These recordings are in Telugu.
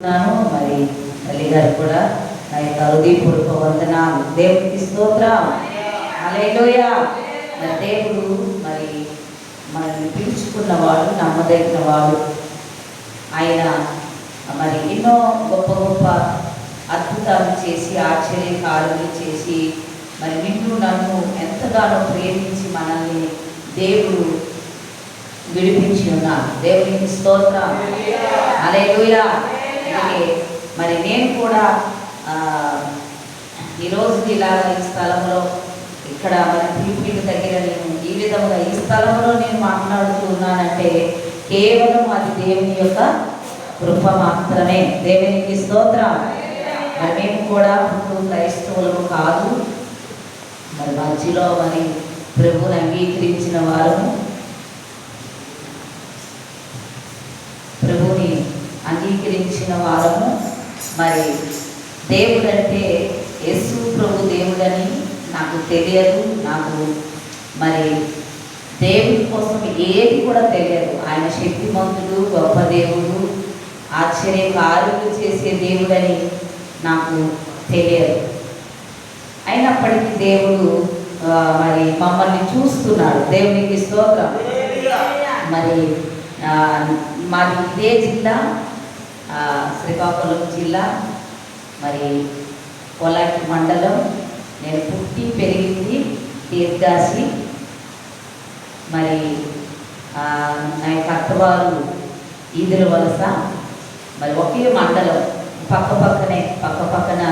మరి తల్లి గారు కూడా నా యొక్క హృదయపూర్వక వందనాలు. దేవునికి స్తోత్రం. హల్లెలూయా. మరి దేవుడు మరి మనల్ని పిలుచుకున్నవాడు, నమ్మదగిన వాడు. ఆయన మరి ఎన్నో గొప్ప గొప్ప అద్భుతాలు చేసి, ఆశ్చర్యకారులు చేసి, మరి నిన్ను నన్ను ఎంతగానో ప్రేమించి మనల్ని దేవుడు విడిపించి ఉన్నాడు. దేవునికి స్తోత్రం. హల్లెలూయా. మరి నేను కూడా ఈరోజు ఇలాగ ఈ స్థలంలో ఇక్కడ మరి పిలిపిడి దగ్గర నేను ఈ విధంగా ఈ స్థలంలో నేను మాట్లాడుతూ ఉన్నానంటే కేవలం అది దేవుని యొక్క కృప మాత్రమే. దేవునికి స్తోత్రం. మరి మేము కూడా ఇప్పుడు క్రైస్తవులు కాదు, మరి మధ్యలో మరి ప్రభువుని అంగీకరించిన వారము, ప్రభుని అంగీకరించిన వారము. మరి దేవుడంటే యేసు ప్రభు దేవుడని నాకు తెలియదు. నాకు మరి దేవుడి కోసం ఏది కూడా తెలియదు. ఆయన శక్తిమంతుడు, గొప్ప దేవుడు, ఆశ్చర్యకార్యాలు చేసే దేవుడని నాకు తెలియదు. అయినప్పటికీ దేవుడు మరి మమ్మల్ని చూస్తున్నాడు. దేవునికి స్తోత్రం. మరి మాది ఇదే జిల్లా, శ్రీకాకుళం జిల్లా, మరి కోలాటి మండలం. నేను పుట్టి పెరిగింది తీర్థాసి. మరి నా యొక్క అత్తవారు ఈదుల వలస. మరి ఒకే మండలం, పక్కన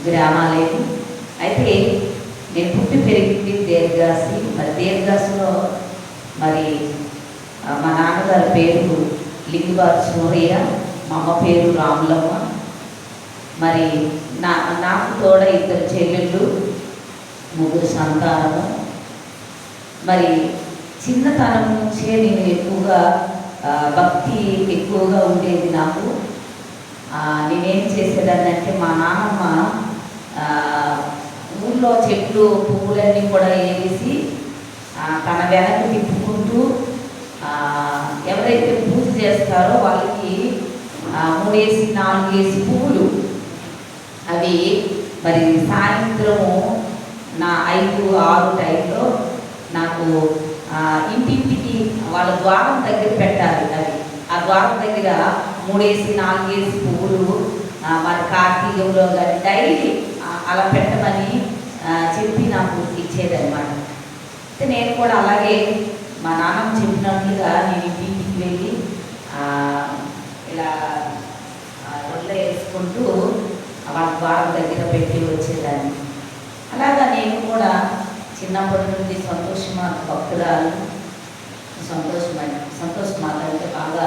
గ్రామాలేదు. అయితే నేను పుట్టి పెరిగింది దీర్ఘాసి. మరి దీర్ఘాసిలో మరి మా నాన్నగారి పేరు లింగుబారు సూరయ్య, మా అమ్మ పేరు రాములమ్మ. మరి నాకు తోడ 2 చెల్లెళ్ళు, 3 సంతానము. మరి చిన్నతనం నుంచే నేను ఎక్కువగా భక్తి ఎక్కువగా ఉండేది నాకు. నేనేం చేసేదాన్నంటే మా నాన్నమ్మ ఊళ్ళో చెట్లు పువ్వులన్నీ కూడా వేసి తన వెనక్కి తిప్పుకుంటూ ఎవరైతే పూజ చేస్తారో వాళ్ళకి 3 4 పువ్వులు అవి మరి సాయంత్రము నా 5 6 టైంలో నాకు ఇంటింటికి వాళ్ళ ద్వారం దగ్గర పెట్టాలి. అది ఆ ద్వారం దగ్గర 3 4 పువ్వులు మరి కార్తీకంలో కానీ డైలీ అలా పెట్టమని చెప్పి నాకు ఇచ్చేదన్నమాట. అయితే నేను కూడా అలాగే మా నాన్నమ్మ చెప్పినట్లుగా నేను ఇంటికి వెళ్ళి ఇలా ఒళ్ళో వేసుకుంటూ వాళ్ళ ద్వారం దగ్గర పెట్టి వచ్చేదాన్ని. అలాగా నేను కూడా చిన్నప్పటి నుండి భక్తురాలు, సంతోషమాత అంటే బాగా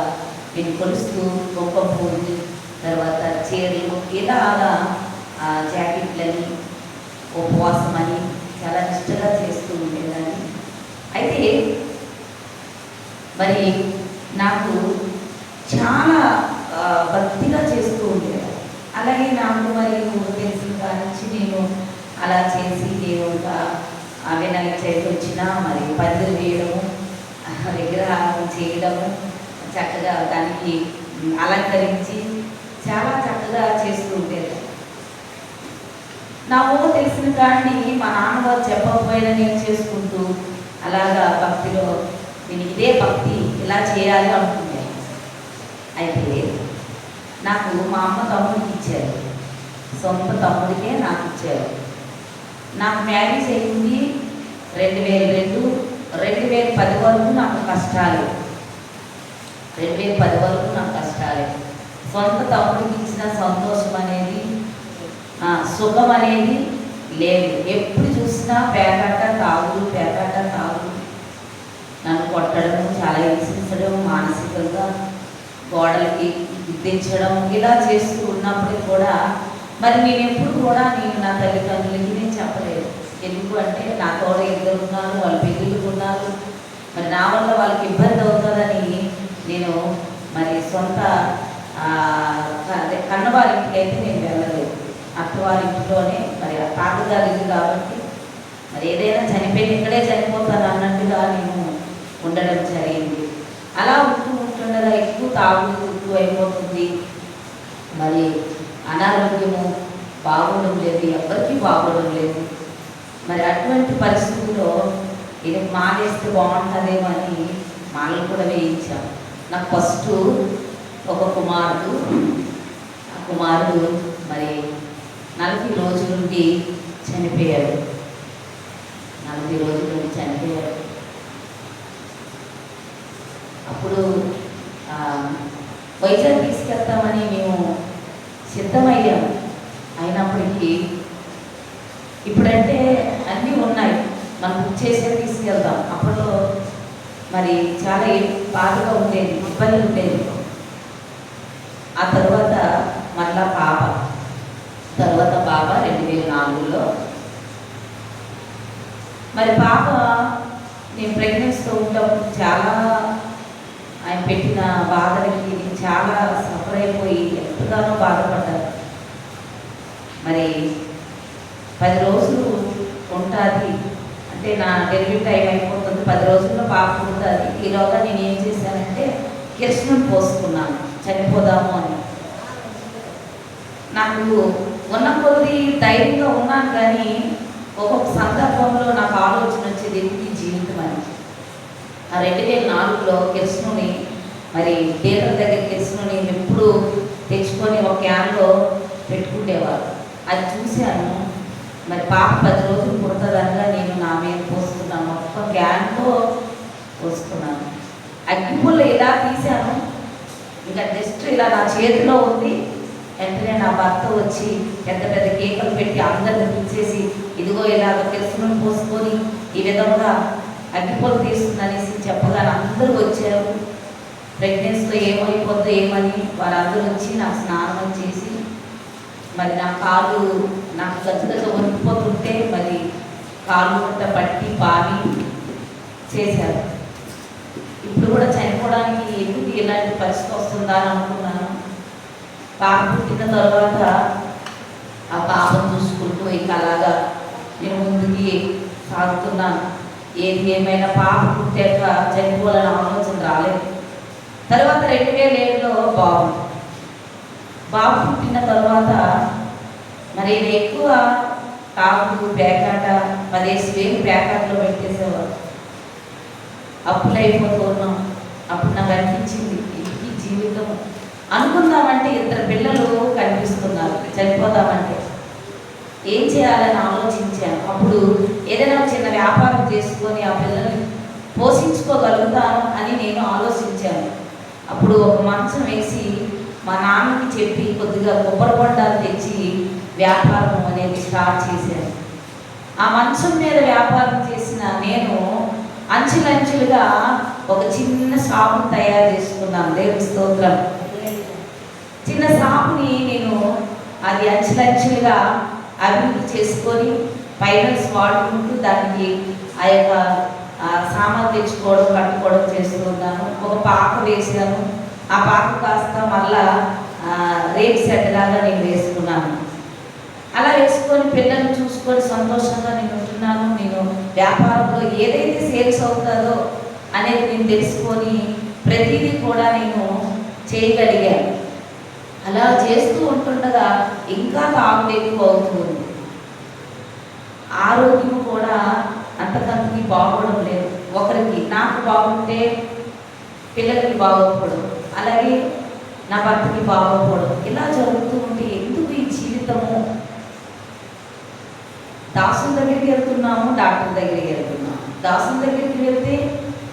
నేను కొలుస్తూ గొప్ప పూలు, తర్వాత చీరలు, ఇలాగా జాకెట్లని, ఉపవాసం అని చాలా నిష్టగా చేస్తూ ఉండేదాన్ని. అయితే మరి నాకు చాలా భక్తిగా చేస్తూ ఉండేది. అలాగే నాకు మరి తెలిసిన కానించి నేను అలా చేసి దేవుడుగా వినాయక చవితి వచ్చినా మరి పందిరి వేయడము, విగ్రహాలను చేయడము, చక్కగా దానికి అలంకరించి చాలా చక్కగా చేస్తూ ఉండేది. నాకు తెలిసిన కానీ మా నాన్నగారు చెప్పకపోయినా నేను చేసుకుంటూ అలాగా భక్తిలో నేను ఇదే భక్తి ఇలా చేయాలి అనుకున్నాను. అయితే నాకు మా అమ్మ తమ్ముడికి ఇచ్చారు, సొంత తమ్ముడికే నాకు ఇచ్చారు. నాకు మ్యారేజ్ అయింది 2002. 2010 వరకు నాకు కష్టాలే. 2010 వరకు నాకు కష్టాలే. సొంత తమ్ముడికి ఇచ్చిన సంతోషం అనేది, సుఖం అనేది లేదు. ఎప్పుడు చూసినా పేకాట తాగుడు, నన్ను కొట్టడం, చాలా హింసించడం, మానసికంగా గోడలకి గుద్దించడం, ఇలా చేస్తూ ఉన్నప్పటికీ కూడా మరి నేను ఎప్పుడు కూడా నా తల్లిదండ్రులకి నేను చెప్పలేదు. ఎందుకు అంటే నా తోడ 2 ఉన్నారు, వాళ్ళు పెళ్ళిళ్ళు ఉన్నారు. మరి నా వల్ల వాళ్ళకి ఇబ్బంది అవుతుందని నేను మరి సొంత కన్నవారింటికి అయితే నేను వెళ్ళలేదు. అత్తవారింటిలోనే మరి తాతగారి ఇల్లు కాబట్టి మరి ఏదైనా చనిపోయి ఇక్కడే చనిపోతాను అన్నట్టుగా నేను ఉండడం జరిగింది. అలా ఉంటుండగా ఎక్కువ తాగుడు ఎక్కువ అయిపోతుంది. మరి అనారోగ్యము బాగోవడం లేదు, ఎవరికీ బాగోవడం లేదు. మరి అటువంటి పరిస్థితుల్లో ఇది మానేస్తే బాగుంటుందేమో అని మాలలు కూడా వేయించాం. నాకు ఫస్ట్ ఒక కుమారుడు, ఆ కుమారుడు మరి 40 రోజుల నుండి చనిపోయాడు. 40 రోజుల నుండి చనిపోయాడు. అప్పుడు వైజాగ్ తీసుకెళ్తామని మేము సిద్ధమయ్యాము. అయినప్పటికీ ఇప్పుడంటే అన్నీ ఉన్నాయి, మనం బుక్ చేసే తీసుకెళ్తాం. అప్పట్లో మరి చాలా బాధగా ఉండేది, ఇబ్బంది ఉండేది. ఆ తర్వాత మళ్ళా పాప 2004లో మరి పాప నేను ప్రెగ్నెన్సీతో ఉన్నప్పుడు చాలా ఆయన పెట్టిన బాధలకి నేను చాలా సఫర్ అయిపోయి ఎంతగానో బాధపడ్డాను. మరి 10 రోజులు ఉంటుంది అంటే నా డెలివరీ టైం అయిపోతుంది, 10 రోజుల్లో పాప ఉంటుంది. ఈలోగా నేను ఏం చేశానంటే కిరసనం పోసుకున్నాను చనిపోదాము అని. నాకు ఉన్న కొద్ది ధైర్యంగా ఉన్నాను, కానీ ఒక్కొక్క సందర్భంలో నాకు ఆలోచన వచ్చేది ఎందుకు ఈ జీవితం అని. ఆ 2004లో కిరసనుని మరి డీలర్ దగ్గర కిరసనుని ఎప్పుడు తెచ్చుకొని ఒక క్యాన్లో పెట్టుకునేవారు. అది చూశాను. మరి పాప 10 రోజులు పుడుతుందనగా నేను నా మీద పోసుకున్నాను, మొత్తం క్యాన్తో పోసుకున్నాను. అగ్గిపుల్ల ఇలా తీశాను, ఇంకా జస్ట్ ఇలా నా చేతిలో ఉంది. వెంటనే నా భర్త వచ్చి పెద్ద పెద్ద కేకలు పెట్టి అందరిని పిలిచేసి, ఇదిగో ఇలాగ కిరసనం పోసుకొని ఈ విధంగా అగ్గిపుల్ల తీస్తుందనేసి చెప్పగానే అందరూ వచ్చారు. ప్రెగ్నెన్సీలో ఏమైపోద్దో ఏమని వాళ్ళందరూ వచ్చి నాకు స్నానం చేసి మరి నా కాళ్ళు నాకు గచ్చగచ్చ వణికిపోతుంటే మరి కాళ్ళు గట్ట పట్టి పాని చేశారు. ఇప్పుడు కూడా చనిపోవడానికి ఎందుకు ఇలాంటి పరిస్థితి వస్తుందా అని అనుకున్నాను. పాప పుట్టిన తర్వాత ఆ పాపను చూసుకుంటూ ఇంకా అలాగా నేను ముందుకి సాగుతున్నాను. ఏది ఏమైనా పాప పుట్టాక చనిపోవాలని ఆలోచన రాలేదు. తర్వాత 2007లో బాబు పుట్టిన తర్వాత మరి నేను ఎక్కువ తాగుడు పేకాట 15,000 పేకాటలో పెట్టేసేవారు. అప్పులు అయిపోతూ ఉన్నాం. అప్పుడు నాకు అనిపించింది ఈ జీవితం అనుకుందామంటే 2 పిల్లలు కనిపిస్తున్నారు, చనిపోదామంటే ఏం చేయాలని ఆలోచించాను. అప్పుడు ఏదైనా చిన్న వ్యాపారం చేసుకొని ఆ పిల్లల్ని పోషించుకోగలుగుతాను అని నేను ఆలోచించాను. అప్పుడు ఒక మంచం వేసి మా నాన్నకి చెప్పి కొద్దిగా కొబ్బరి బొండాలు తెచ్చి వ్యాపారం అనేది స్టార్ట్ చేశాను. ఆ మంచం మీద వ్యాపారం చేసిన నేను అంచులంచులుగా ఒక చిన్న షాపుని తయారు చేసుకున్నాను. దేవుని స్తోత్రం. చిన్న షాపుని నేను అది అంచులంచులుగా అభివృద్ధి చేసుకొని ఫైనాన్స్ వాడుకుంటూ దానికి ఆ యొక్క సామాన్ తెచ్చుకోవడం కట్టుకోవడం చేస్తున్నాను. ఒక పాక వేసాను. ఆ పాక కాస్త మళ్ళా రేట్ సెట్ లాగా నేను వేసుకున్నాను. అలా వేసుకొని పిల్లల్ని చూసుకొని సంతోషంగా నేను ఉంటున్నాను. నేను వ్యాపారంలో ఏదైతే సేల్స్ అవుతుందో అనేది నేను తెలుసుకొని ప్రతిదీ కూడా నేను చేయగలిగాను. అలా చేస్తూ ఉంటుండగా ఇంకా తాగుడు ఎక్కువ అవుతుంది. ఆరోగ్యం కూడా అంతకంతకి బాగోవడం లేదు. ఒకరికి నాకు బాగుంటే పిల్లలకి బాగోకపోవడం, అలాగే నా భర్తకి బాగోకపోవడం, ఇలా జరుగుతూ ఉంటే ఎందుకు ఈ జీవితము? దాసుల దగ్గరికి వెళ్తున్నాము, డాక్టర్ దగ్గరికి వెళ్తున్నాము. దాసుల దగ్గరికి వెళ్తే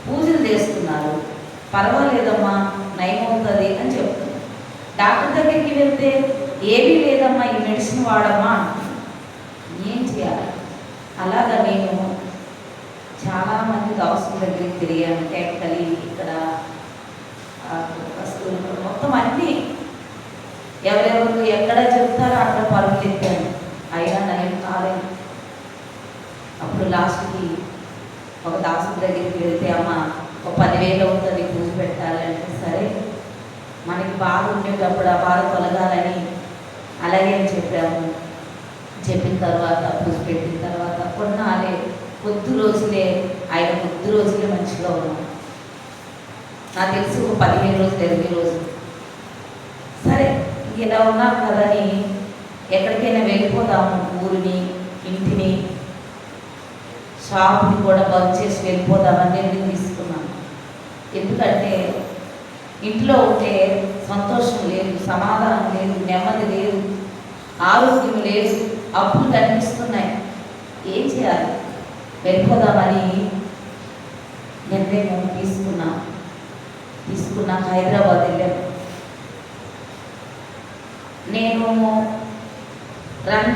పూజలు చేస్తున్నారు, పర్వాలేదమ్మా నయమవుతుంది అని చెప్తున్నారు. డాక్టర్ దగ్గరికి వెళ్తే ఏమీ లేదమ్మా ఈ మెడిసిన్ వాడమ్మా అంటున్నారు. ఏం చేయాలి? అలాగా నేను చాలామంది దాసుల దగ్గరికి తిరిగాను. టెక్కలి ఇక్కడ వస్తువులు మొత్తం అన్నీ ఎవరెవరు ఎక్కడ చెప్తారో అక్కడ పరుగులు ఎత్తాను. అయినా నయం కాలేదు. అప్పుడు లాస్ట్కి ఒక దాసుల దగ్గరికి వెళ్తే అమ్మ ఒక 10,000 అవుతుంది పూజ పెట్టాలంటే, సరే మనకి బాధ ఉండేటప్పుడు ఆ బాధ తొలగాలని అలాగే అని చెప్పాము. చెప్పిన తర్వాత పూజ పెట్టిన తర్వాత కొన్నాళ్ళే కొద్ది రోజులే మంచిగా ఉన్నాం. నాకు తెలిసి ఒక 15 రోజులు 20 రోజులు సరే ఇలా ఉన్నాం కదని ఎక్కడికైనా వెళ్ళిపోదాము, ఊరిని, ఇంటిని, షాప్ని కూడా బంద్ చేసి వెళ్ళిపోదామని నిర్ణయం తీసుకున్నాను. ఎందుకంటే ఇంట్లో ఉంటే సంతోషం లేదు, సమాధానం లేదు, నెమ్మది లేదు, ఆరోగ్యం లేదు, అప్పులు కనిపిస్తున్నాయి. ఏం చేయాలి? వెళ్ళిపోదామని నిర్ణయం తీసుకున్నాక హైదరాబాద్ వెళ్ళాను. నేను రన్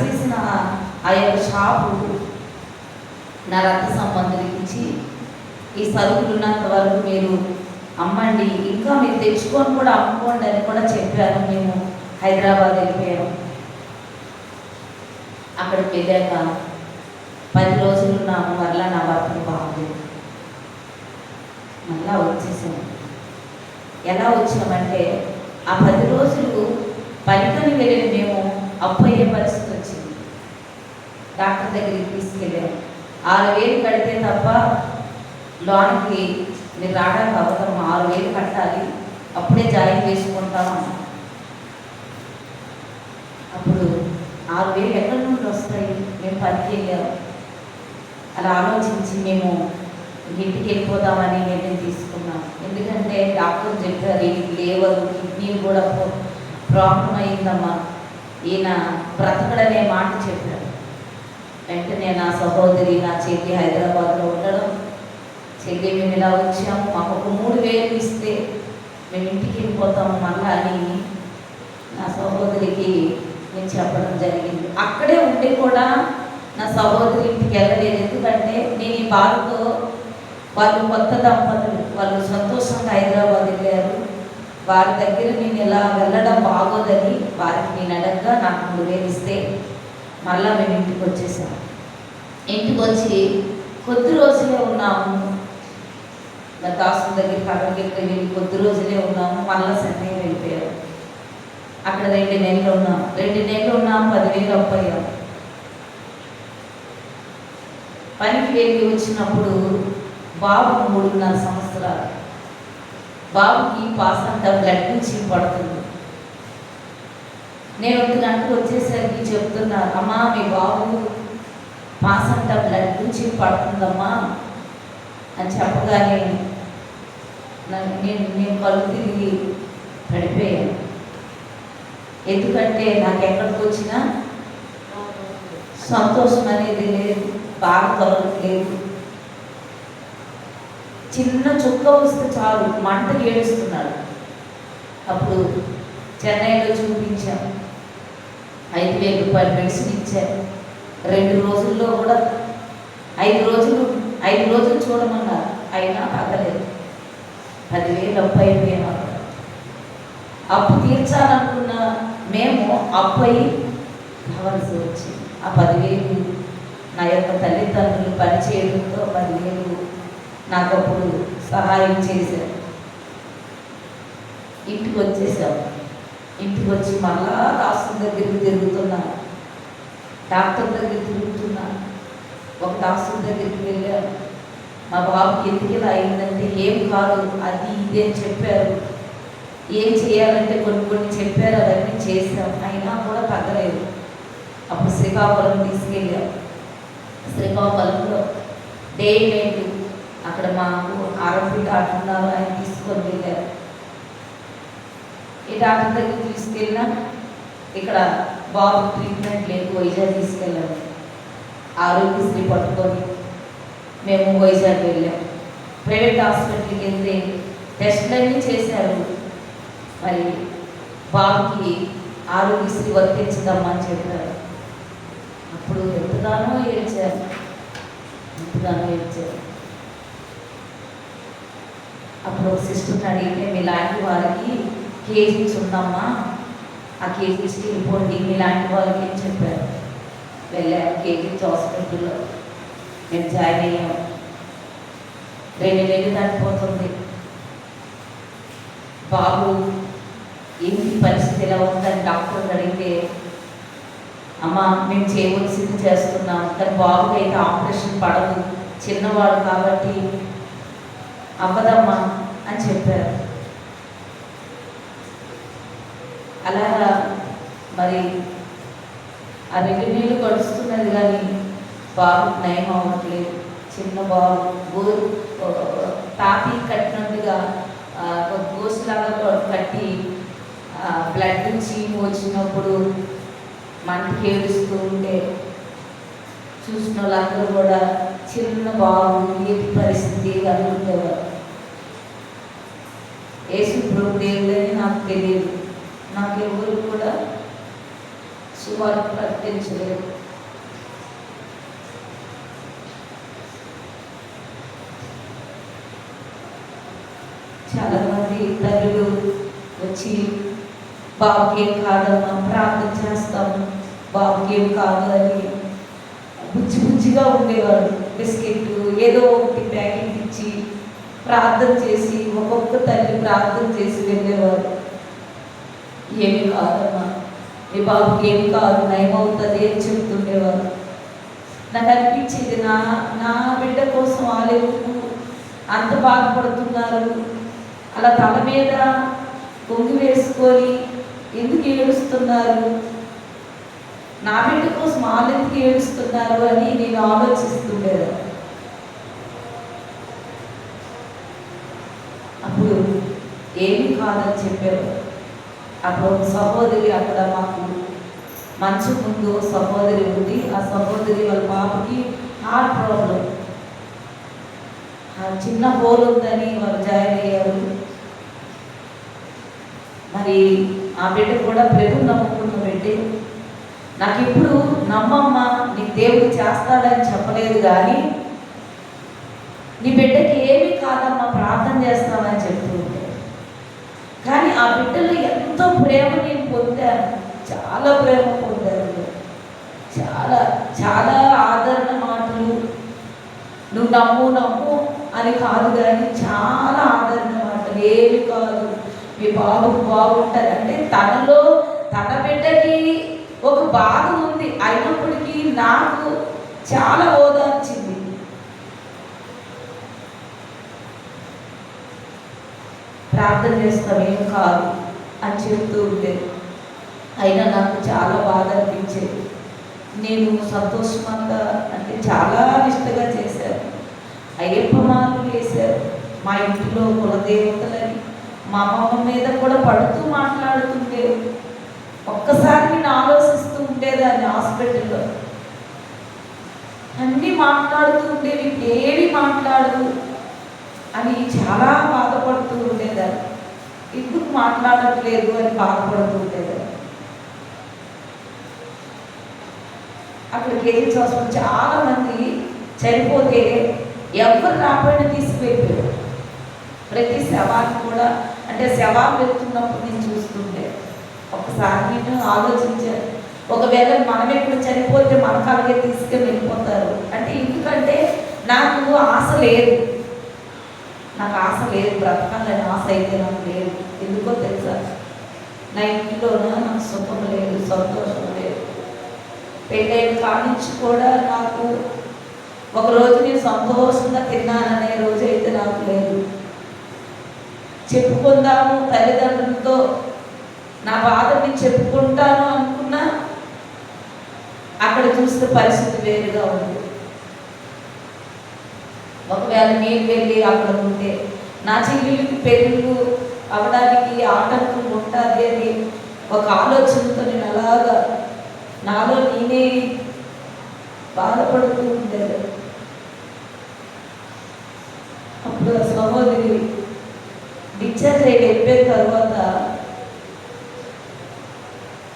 చేసిన ఆ యొక్క షాపు నా రక్త సంబంధులకి ఇచ్చి, ఈ సరుకులు ఉన్నంత వరకు మీరు అమ్మండి, ఇంకా మీరు తెచ్చుకొని కూడా అమ్ముకోండి అని కూడా చెప్పాను. మేము హైదరాబాద్ వెళ్ళిపోయాము. అక్కడికి వెళ్ళాక 10 రోజులు ఉన్నాము. మరలా నా భర్తను బాగలేదు, మళ్ళా వచ్చేసాము. ఎలా వచ్చామంటే ఆ 10 రోజులు పనికని వెళ్ళిన మేము అప్పు అయ్యే పరిస్థితి వచ్చింది. డాక్టర్ దగ్గరికి తీసుకెళ్ళాము. 6,000 కడితే తప్ప లోన్కి మీరు రావడానికి అవ్వదు, 6,000 కట్టాలి, అప్పుడే జాయిన్ చేసుకుంటామన్నా. అప్పుడు 6,000 ఎక్కడి నుండి వస్తాయి? మేము పనికి వెళ్ళాము. అలా ఆలోచించి మేము ఇంటికి వెళ్ళిపోదామని నిర్ణయం తీసుకున్నాం. ఎందుకంటే డాక్టర్ చెప్పారు, ఈయనకి లేవరు, కిడ్నీ కూడా ప్రాబ్లం అయిందమ్మా, ఈయన బ్రతకడనే మాట చెప్పారు. వెంటనే నా సహోదరి, నా చెల్లి హైదరాబాద్లో ఉండడం, చెల్లి మేము ఇలా వచ్చాము, మాకు ఒక 3,000 ఇస్తే మేము ఇంటికి వెళ్ళిపోతాము మళ్ళా అని నా సహోదరికి నేను చెప్పడం జరిగింది. అక్కడే ఉండి కూడా నా సహోదరి ఇంటికి వెళ్ళలేదు. ఎందుకంటే నేను ఈ బాధతో, వాళ్ళు కొత్త దంపతులు, వాళ్ళు సంతోషంగా హైదరాబాద్ వెళ్ళారు, వారి దగ్గర నేను ఇలా వెళ్ళడం బాగోదని వారికి నేను అడగగా నాకు 3,000 ఇస్తే మళ్ళీ మేము ఇంటికి వచ్చేసాము. ఇంటికి వచ్చి కొద్ది రోజులే ఉన్నాము. నా దాసుల దగ్గరికి అక్కడికి వెళ్ళి కొద్ది రోజులే ఉన్నాము. మళ్ళీ చెన్నై వెళ్ళిపోయాము. అక్కడ 2 నెలలు ఉన్నాము. 2 నెలలు ఉన్నాము, 10,000 అప్పు అయ్యాము. పనికి వెళ్ళి వచ్చినప్పుడు బాబు 3.5 సంవత్సరాలు. బాబుకి పాసంట బ్లడ్ నుంచి పడుతుంది. నేను 1 గంటకు వచ్చేసరికి చెప్తున్నారు, అమ్మా మీ బాబు పాసంట బ్లడ్ నుంచి పడుతుందమ్మా అని చెప్పగానే నేను కళ్ళు తిరిగి పడిపోయాను. ఎందుకంటే నాకు ఎక్కడికి వచ్చినా సంతోషం అనేది లేదు, బాధ కలగలేదు. చిన్న చుక్క వస్తే చాలు మంట ఏడుస్తున్నాడు. అప్పుడు చెన్నైలో చూపించాం, 5,000 రూపాయలు మెడిసిన్ ఇచ్చారు. 2 రోజుల్లో కూడా 5 రోజులు చూడమన్నారు, అయినా తగ్గలేదు. 10,000 అప్పు అయిపోయాము. అప్పు తీర్చాలనుకున్న మేము అప్పు అయి కావాల్సి వచ్చింది. ఆ 10,000 నా యొక్క తల్లిదండ్రులు పనిచేయడంతో 10,000 నాకు అప్పుడు సహాయం చేశారు. ఇంటికి వచ్చేసాము. ఇంటికి వచ్చి మళ్ళా డాక్టర్ దగ్గరికి తిరుగుతున్నాను, డాక్టర్ దగ్గర తిరుగుతున్నాను. ఒక డాక్టర్ దగ్గరికి వెళ్ళాను. మా బాబుకి ఎందుకు ఇలా అయిందంటే ఏం కాదు, అది ఇది అని చెప్పారు. ఏం చేయాలంటే కొన్ని చెప్పారు, అవన్నీ చేసాం, అయినా కూడా తగ్గలేదు. అప్పుడు శ్రీకాకుళం తీసుకెళ్ళాం. శ్రీకాకుళంలో డే నైట్ అక్కడ మాకు ఆరోగ్య డాక్టర్ ఉన్నారు, ఆయన తీసుకొని వెళ్ళారు. ఈ డాక్టర్ దగ్గర తీసుకెళ్ళినా ఇక్కడ బాబు ట్రీట్మెంట్ లేదు, వైజాగ్ తీసుకెళ్ళాము. ఆరోగ్యశ్రీ పట్టుకొని మేము వైజాగ్ వెళ్ళాం. ప్రైవేట్ హాస్పిటల్కి వెళ్తే టెస్టులన్నీ చేశారు. మరి బాబుకి ఆరోగ్యశ్రీ వర్తించదమ్మని చెప్పారు. అప్పుడు ఎంతగానో ఏడ్చారు. అప్పుడు ఒక సిస్టర్ని అడిగితే, మీలాంటి వారికి కేజీస్ ఉందమ్మా, ఆ కేజీస్ వెళ్ళిపోండి మీలాంటి వాళ్ళకి ఏం చెప్పారు. వెళ్ళాము కేజీస్ హాస్పిటల్లో. మేము జాయిన్ అయ్యాము. 2 నెలలు దాటిపోతుంది. బాబు ఏంటి పరిస్థితి ఎలా ఉందని డాక్టర్ అడిగితే, అమ్మ మేము చేయవలసింది చేస్తున్నాం, కానీ బాబుకి అయితే ఆపరేషన్ పడదు, చిన్నవాడు కాబట్టి అవ్వదమ్మా అని చెప్పారు. అలాగా మరి ఆ 2 నెలలు గడుస్తున్నది కానీ బాబు నయం అవ్వట్లేదు. చిన్న బాబు తాపి కట్టినట్టుగా ఒక గోసులాగా కట్టి బ్లడ్ చీము వచ్చినప్పుడు మనకి ఏడుస్తూ ఉంటే చూసిన వాళ్ళందరూ కూడా చిన్న బాబు ఏంటి పరిస్థితి అనుకుంటేవారు. యేసు ప్రభు దేవుడని నాకు తెలియదు, నాకెవరు కూడా సువార్త ప్రకటించలేదు. చాలామంది తల్లులు వచ్చి బాబుకి ఏం కాదమ్మా ప్రార్థన చేస్తాము, బాబుకి ఏం కాదు అని బుజ్జి బుజ్జిగా ఉండేవారు. బిస్కెట్ ఏదో ఒకటి ప్యాకెట్ ఇచ్చి ప్రార్థన చేసి ఒక్కొక్క తల్లి ప్రార్థన చేసి వెళ్ళేవారు. ఏమి కాదమ్మా, మీ బాబుకి ఏమి కాదు, నయమవుతుంది అని చెప్తుండేవారు. నాకు అనిపించేది, నా బిడ్డ కోసం వాళ్ళు అంత బాధపడుతున్నారు, అలా తల మీద కొంగు వేసుకొని ఎందుకు ఏడుస్తున్నారు, నా బిడ్డ కోసం వాళ్ళు ఎందుకు ఏడుస్తున్నారు అని నేను ఆలోచిస్తుండేది. అప్పుడు ఏమి కాదని చెప్పారు. అప్పుడు ఒక సహోదరి అక్కడ మాకు మంచు ముందు సహోదరి ఉంది. ఆ సహోదరి వాళ్ళ పాపకి హార్ట్ ప్రాబ్లం, చిన్న హోల్ ఉందని వాళ్ళు జాయిన్ అయ్యారు. మరి ఆ బిడ్డ కూడా ప్రభు నమ్ముకున్న బిడ్డే. నాకు ఇప్పుడు నమ్మమ్మ, నీ దేవుడు చేస్తాడని చెప్పలేదు కానీ నీ బిడ్డకి ఏమీ కాదమ్మా ప్రార్థన చేస్తామని చెప్తూ ఉంటే, కానీ ఆ బిడ్డలో ఎంతో ప్రేమ నేను పొందాను, చాలా ప్రేమ పొందాను, చాలా చాలా ఆదరణ మాటలు. నువ్వు నమ్ము అని కాదు కానీ చాలా ఆదరణ మాటలు. ఏమి కాదు, మీ బాబు బాగుంటుంది అంటే తనలో తన బిడ్డకి ఒక బాధ ఉంది, అయినప్పటికీ నాకు చాలా ఓదార్చింది. ప్రార్థన చేస్తాం ఏం కాదు అని చెప్తూ ఉండేది. అయినా నాకు చాలా బాధ అనిపించేది. నేను సంతోషంగా అంటే చాలా నిష్టగా చేశాను. అయ్యప్ప మాలలు వేశారు. మా ఇంటిలో కులదేవతలని మా అమ్మమ్మ మీద కూడా పడుతూ మాట్లాడుతుంటే ఒక్కసారి నేను ఆలోచిస్తూ ఉండేదాన్ని. హాస్పిటల్లో అన్నీ మాట్లాడుతూ ఉండేవి, ఏవి మాట్లాడదు అని చాలా బాధపడుతూ ఉండేదాన్ని. ఎందుకు మాట్లాడట్లేదు అని బాధపడుతూ ఉండేదాన్ని. అక్కడ కేజీస్ హాస్పిటల్ చాలామంది చనిపోతే ఎవరు రాకపోయినా తీసుకువెళ్ళారు. ప్రతి శవాన్ని కూడా అంటే శవాలు వెళ్తున్నప్పుడు నేను చూస్తుంటే ఒకసారి నేను ఆలోచించాను, ఒకవేళ మనమే ఇప్పుడు చనిపోతే మనకు అలాగే తీసుకొని వెళ్ళిపోతారు అంటే. ఎందుకంటే నాకు ఆశ లేదు, నాకు ఆశ లేదు, బ్రతకాలని ఆశ అయితే నాకు లేదు. ఎందుకో తెలుసా, నా ఇంట్లోనూ నాకు సుఖం లేదు, సంతోషం లేదు. పెళ్ళైన కానించి కూడా నాకు ఒకరోజు నేను సంతోషంగా తిన్నాననే రోజు అయితే నాకు లేదు. చెప్పుకుందాము తల్లిదండ్రులతో నా బాధని చెప్పుకుంటాను అనుకున్నా అక్కడ చూస్తే పరిస్థితి వేరుగా ఉంది. ఒకవేళ నేను వెళ్ళి అక్కడ ఉంటే నా చెల్లెలికి పెళ్ళిళ్ళు అవడానికి ఆటంకం ఉంటుంది అని ఒక ఆలోచనతో నేను అలాగా నాలో నేనే బాధపడుతూ ఉండేది. అప్పుడు ఆ సహోదరి డిశ్చార్జ్ అయ్యి వెళ్ళిపోయిన తర్వాత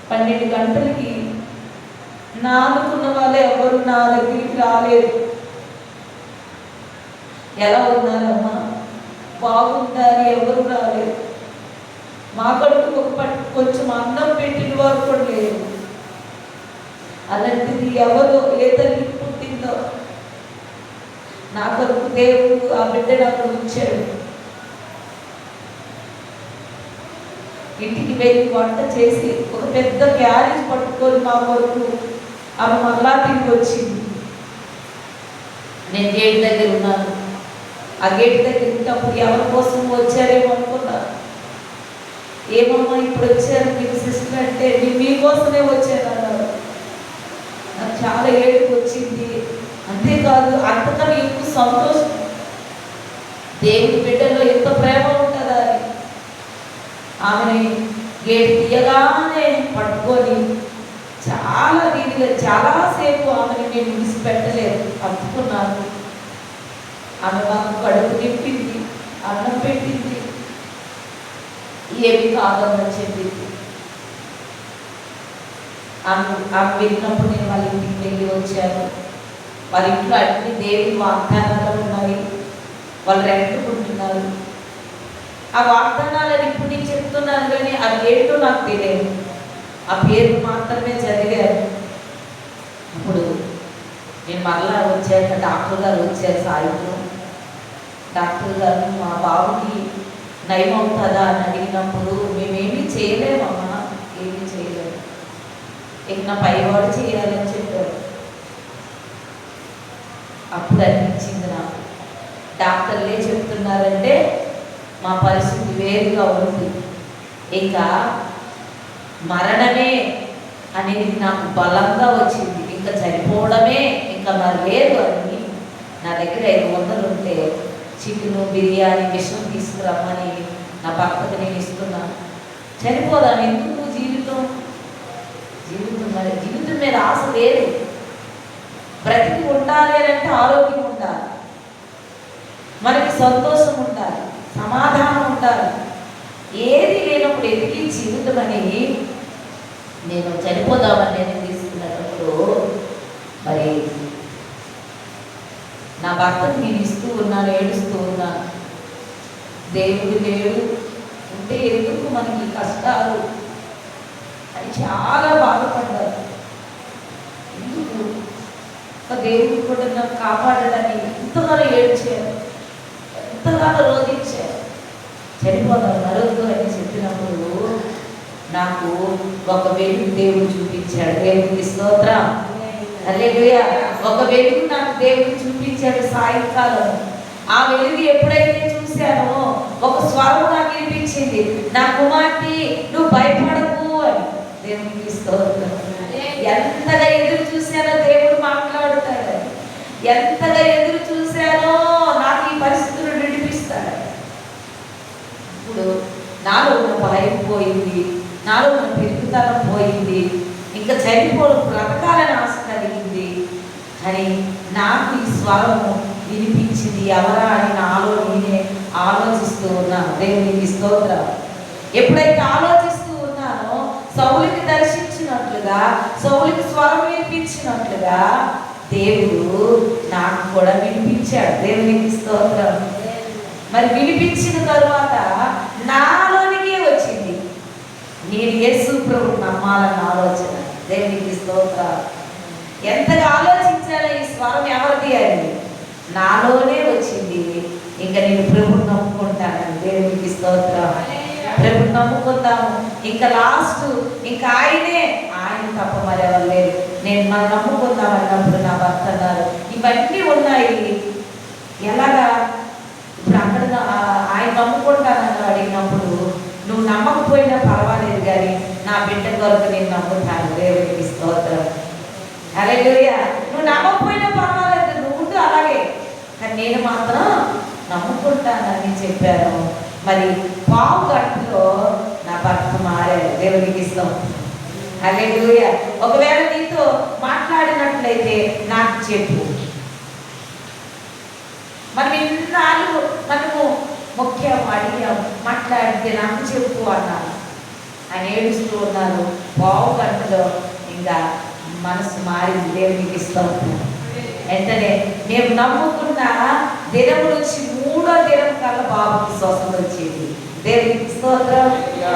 12 గంటలకి నా అనుకున్న వాళ్ళు ఎవరు నా దగ్గరికి రాలేదు. ఎలా ఉన్నారమ్మా, బాగుందని ఎవరు రాలేదు. మాకంటూ కొంచెం అన్నం పెట్టిన వారు కూడా లేదు. అలాంటిది ఎవరు ఏ తల్లికి పుట్టిందో నా కొరకు దేవుడు ఆ బిడ్డను అక్కడ ఉంచాడు. ఇంటికి వెళ్ళి వంట చేసి ఒక పెద్ద క్యారేజ్ పట్టుకొని మా కొరకు ఆమె మళ్ళా తిరిగి వచ్చింది. నేను గేట్ దగ్గర ఉన్నాను. ఆ గేట్ దగ్గర ఉన్నప్పుడు ఎవరి కోసం వచ్చారేమో అనుకున్నా. ఏమమ్మా ఇప్పుడు వచ్చారు మీకు సిస్టర్ కోసమే వచ్చాను అన్నాడు. నాకు చాలా ఏడుపు వచ్చింది. అంతేకాదు అంతకన్నా ఎక్కువ సంతోషం, దేవుడి బిడ్డలో ఎంత ప్రేమ ఉంటుందా అని. ఆమెని గేటు తీయగానే పట్టుకొని చాలా రీతిగా చాలాసేపు ఆమెను నేను విడిచిపెట్టలేదు, పట్టుకున్నాను. ఆమె మాకు కడుపు నింపింది, అన్నం పెట్టింది, ఏమి కాదని చెప్పింది. ఆమె వెళ్ళినప్పుడు నేను వాళ్ళ ఇంటికి వెళ్ళి వచ్చాను. వాళ్ళ ఇంట్లో అన్ని దేవుని వాగ్దానాలు ఉన్నాయి, వాళ్ళు రెండుకుంటున్నారు. ఆ వాగ్దానాలను ఇప్పుడు నేను చెప్తున్నాను కానీ అది ఏంటో నాకు తెలియదు, ఆ పేరు మాత్రమే చదివాను. అప్పుడు నేను మరలా వచ్చాక డాక్టర్ గారు వచ్చారు సాయంత్రం. డాక్టర్ గారు మా బాబుకి నయం అవుతుందా అని అడిగినప్పుడు మేమేమీ చేయలేమమ్మా, ఏమీ చేయలేము, ఇక నా పైవాడు చేయాలని చెప్పారు. అప్పుడు అనిపించింది నాకు, డాక్టర్లే చెప్తున్నారంటే మా పరిస్థితి వేరుగా ఉంది, ఇంకా మరణమే అనేది నాకు బలంగా వచ్చింది, ఇంకా చనిపోవడమే ఇంకా మరి లేదు అని. నా దగ్గర 500 ఉంటే చికెను బిర్యానీ విషయం తీసుకురమ్మని నా భర్తకు నేను ఇస్తున్నాను. చనిపోదాం ఎందుకు, జీవితం మరి జీవితం మీద ఆశ లేదు. బ్రతికి ఉండాలి అంటే ఆరోగ్యం ఉండాలి, మనకి సంతోషం ఉండాలి, సమాధానం ఉండాలి. ఏది లేనప్పుడు ఎదిగి జీవితం అని నేను చనిపోదామని నేను తీసుకున్నప్పుడు మరి నా భర్తకు నేను ఇస్తూ ఉన్నాను, ఏడుస్తూ ఉన్నాను. దేవుడు లేడు ఉంటే ఎందుకు మనకి కష్టాలు అని చాలా బాధపడ్డాను. ఎందుకు దేవుడు కూడా నన్ను కాపాడడానికి ఎంతగానో ఏడ్చాను, ఎంతగానో రోధించాను. చనిపోతాను నరొద్దు అని చెప్పినప్పుడు నాకు ఒక వెలుగు దేవుడు చూపించాడు. దేవుడికి స్తోత్రం, హల్లెలూయా. ఒక వెలుగు నాకు దేవుడు చూపించాడు సాయంకాలం. ఆ వెలుగు ఎప్పుడైతే చూశానో ఒక స్వరం నాకు వినిపించింది, నా కుమార్తె నువ్వు భయపడకు అని. దేవుడికి స్తోత్రం. ఎంతగా ఎదురు చూశానో దేవుడు మాట్లాడుతాడు, ఎంతగా ఎదురు చూశానో నాకు ఈ పరిస్థితులు నడిపిస్తాడు. ఇప్పుడు నాలో ఉన్న భయం పోయింది, నాలో ఉన్న పెరుగుతనం పోయింది, ఇంకా చనిపోవడం బ్రతకాలని ఆశ కలిగింది. అని నాకు ఈ స్వరము వినిపించింది, ఎవరా అని నాలో నేనే ఆలోచిస్తూ ఉన్నాను. దేవునికి స్తోత్రం. ఎప్పుడైతే ఆలోచిస్తూ ఉన్నానో సౌలుకి దర్శించినట్లుగా, సౌలుకి స్వరం వినిపించినట్లుగా దేవుడు నాకు కూడా వినిపించాడు. దేవునికి స్తోత్రం. మరి వినిపించిన తరువాత నాలోనికే వచ్చింది, నేను యేసు ప్రభువుని నమ్మాలన్న ఆలోచన. దేవునికి స్తోత్రం. ఎంతగా ఆలోచించాలో ఈ స్వరం ఎవరిది అని నాలోనే వచ్చింది. ఇంకా నేను ప్రభువుని నమ్ముకుంటానని. దేవునికి స్తోత్రం. ప్రభువుని నమ్ముకుందాము, ఇంకా లాస్ట్ ఇంకా ఆయన తప్ప మరి ఎవరు లేరు, నేను మనం నమ్ముకుందాం అన్నప్పుడు నా భర్త అన్నారు ఇవన్నీ ఉన్నాయి ఎలాగా. ఇప్పుడు అక్కడ ఆయన నమ్ముకుంటానని అడిగినప్పుడు నువ్వు నమ్మకపోయినా పర్వాలేదు కానీ నా బిడ్డ కొరకు నేను నమ్ముతాను. దేవునికి స్తోత్రం, హల్లెలూయా. నువ్వు నమ్మకపోయినా పర్వాలేదు, నువ్వు ఉండు అలాగే, కానీ నేను మాత్రం నమ్ముకుంటానని చెప్పాను. మరి 1/2 గంటలో నా భర్త మారాడు. దేవునికి స్తోత్రం, హల్లెలూయా. ఒకవేళ నీతో మాట్లాడినట్లయితే నాకు చెప్పు. మనం ఇన్నాళ్ళు మనము ముఖ్యం అడిగాం, మాట్లాడితే నాకు చెప్పు అన్నారు. ఆయన ఏడుస్తూ ఉన్నారు. 1/2 గంటలో ఇంకా మనసు మారింది. దేవునికి స్తోత్రం. వెంటనే మేము నమ్ముకున్న దినం నుంచి 3వ దినం కల్లా బాబుకి స్వస్థత వచ్చింది. దేవునికి స్తోత్రం,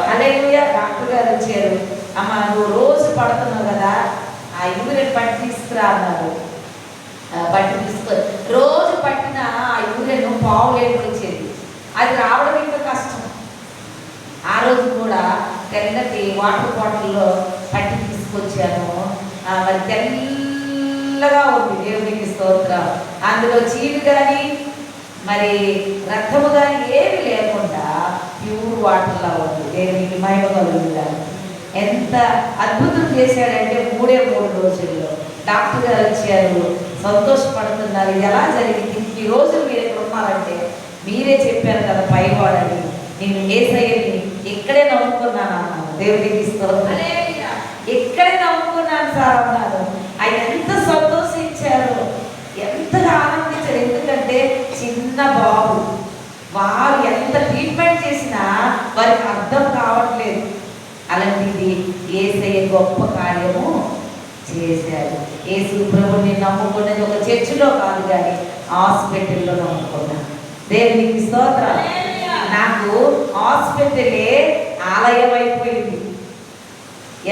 హల్లెలూయా. డాక్టర్ గారు వచ్చారు, అమ్మ నువ్వు రోజు పడుతున్నావు కదా, ఆ యూరిన్ పట్టి తీసుకురా అన్నారు. బట్టి తీసుకొని రోజు పట్టిన ఆ యూరిన్ 1/2 లీటర్ వచ్చేది. అది రావడం ఇంకా కష్టం. ఆ రోజు కూడా తెల్లటి వాటర్ బాటిల్లో పట్టి తీసుకొచ్చాను. మరి తెల్లగా ఉంది. దేవునికి స్తోత్రం. అందులో చీలు కానీ మరి రక్తము కానీ ఏమి లేకుండా ప్యూర్ వాటర్లా ఉంది. దేవునికి మహిమ కలుగుతుంది. ఎంత అద్భుతం చేశాడంటే 3 రోజుల్లో డాక్టర్ గారు వచ్చారు, సంతోషపడుతున్నారు. ఎలా జరిగింది ఈ రోజు మీరు ఇక్కడ ఉన్నారంటే మీరే చెప్పారు కదా పైవాడని. నేను యేసయ్యని ఇక్కడే నమ్ముకున్నాను అన్నాను. దేవుడికి స్తోత్రం. ఇక్కడే నమ్ముకున్నాను సార్ అన్నారు. ఆయన ఎంత సంతోషించారు, ఎంతగా ఆనందించారు. ఎందుకంటే చిన్న బాబు, వారు ఎంత ట్రీట్మెంట్ చేసినా వారికి అర్థం కావట్లేదు. అలాంటిది యేసయ్య గొప్ప కార్యము చేశారు. యేసు ప్రభుని నమ్ముకున్నది ఒక చర్చిలో కాదు కానీ హాస్పిటల్లో నమ్ముకున్నాను. దేవునికి స్తోత్రం. నాకు హాస్పిటలే ఆలయం అయిపోయింది.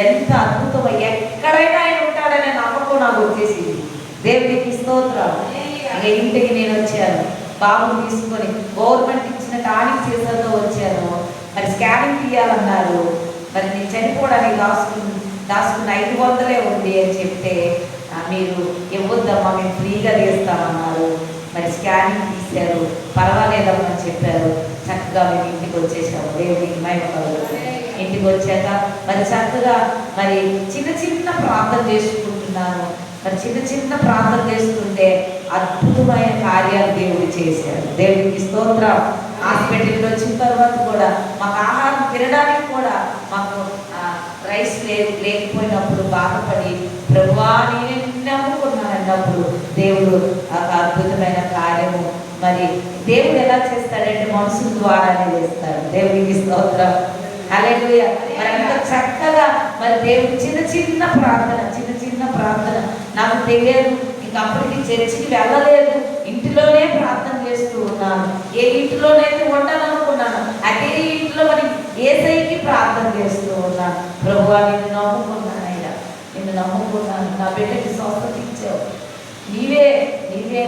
ఎంత అద్భుతం! ఎక్కడైనా ఆయన ఉంటాడనే నమ్మకం నాకు వచ్చేసింది. దేవునికి స్తోత్రం. ఇంకా ఇంటికి నేను వచ్చాను, బాబుని తీసుకొని గవర్నమెంట్ ఇచ్చిన టానిక్ చేసేతో వచ్చాను. మరి స్కానింగ్ తీయాలన్నారు. మరి నేను చనిపోవడానికి దాచుకున్న 500 ఉంది అని చెప్తే మీరు ఇవ్వద్దమ్మా మేము ఫ్రీగా తీస్తామన్నారు. మరి స్కానింగ్ తీశారు, పర్వాలేదమ్మని చెప్పారు. చక్కగా మేము ఇంటికి వచ్చేసాము. దేవుడికి మహిమ కలుగుతుంది. ఇంటికి వచ్చాక మరి చక్కగా మరి చిన్న ప్రార్థన చేసుకుంటున్నాను. మరి చిన్న ప్రార్థన చేస్తుంటే అద్భుతమైన కార్యాలు దేవుడు చేశాడు. దేవుడికి స్తోత్రం. హాస్పిటల్కి వచ్చిన తర్వాత కూడా మాకు ఆహారం తినడానికి కూడా మాకు రైస్ లేకపోయినప్పుడు బాధపడి ప్రభువా నేను నమ్ముకున్నానన్నప్పుడు దేవుడు ఒక అద్భుతమైన కార్యము. మరి దేవుడు ఎలా చేస్తాడంటే మనుషుల ద్వారానే చేస్తాడు. దేవుడికి స్తోత్రం. హల్లెలూయా. మరి అంత చక్కగా మరి దేవుడు చిన్న ప్రార్థన నాకు తెలియదు. ఇంకా అప్పటికి చర్చికి వెళ్ళలేదు, ఇంటిలోనే ప్రార్థన చేస్తూ ఉన్నాను. ఏ ఇంటిలోనైతే ఉండాలనుకున్నాను అదే ఇంట్లో మరి యేసయ్యకి ప్రార్థన చేస్తూ ఉన్నాను. ప్రభువా నిన్ను నమ్ముకున్నాను, అయ్యా నిన్ను నమ్ముకున్నాను, నా బిడ్డకి స్వస్థత ఇచ్చావు, నీవే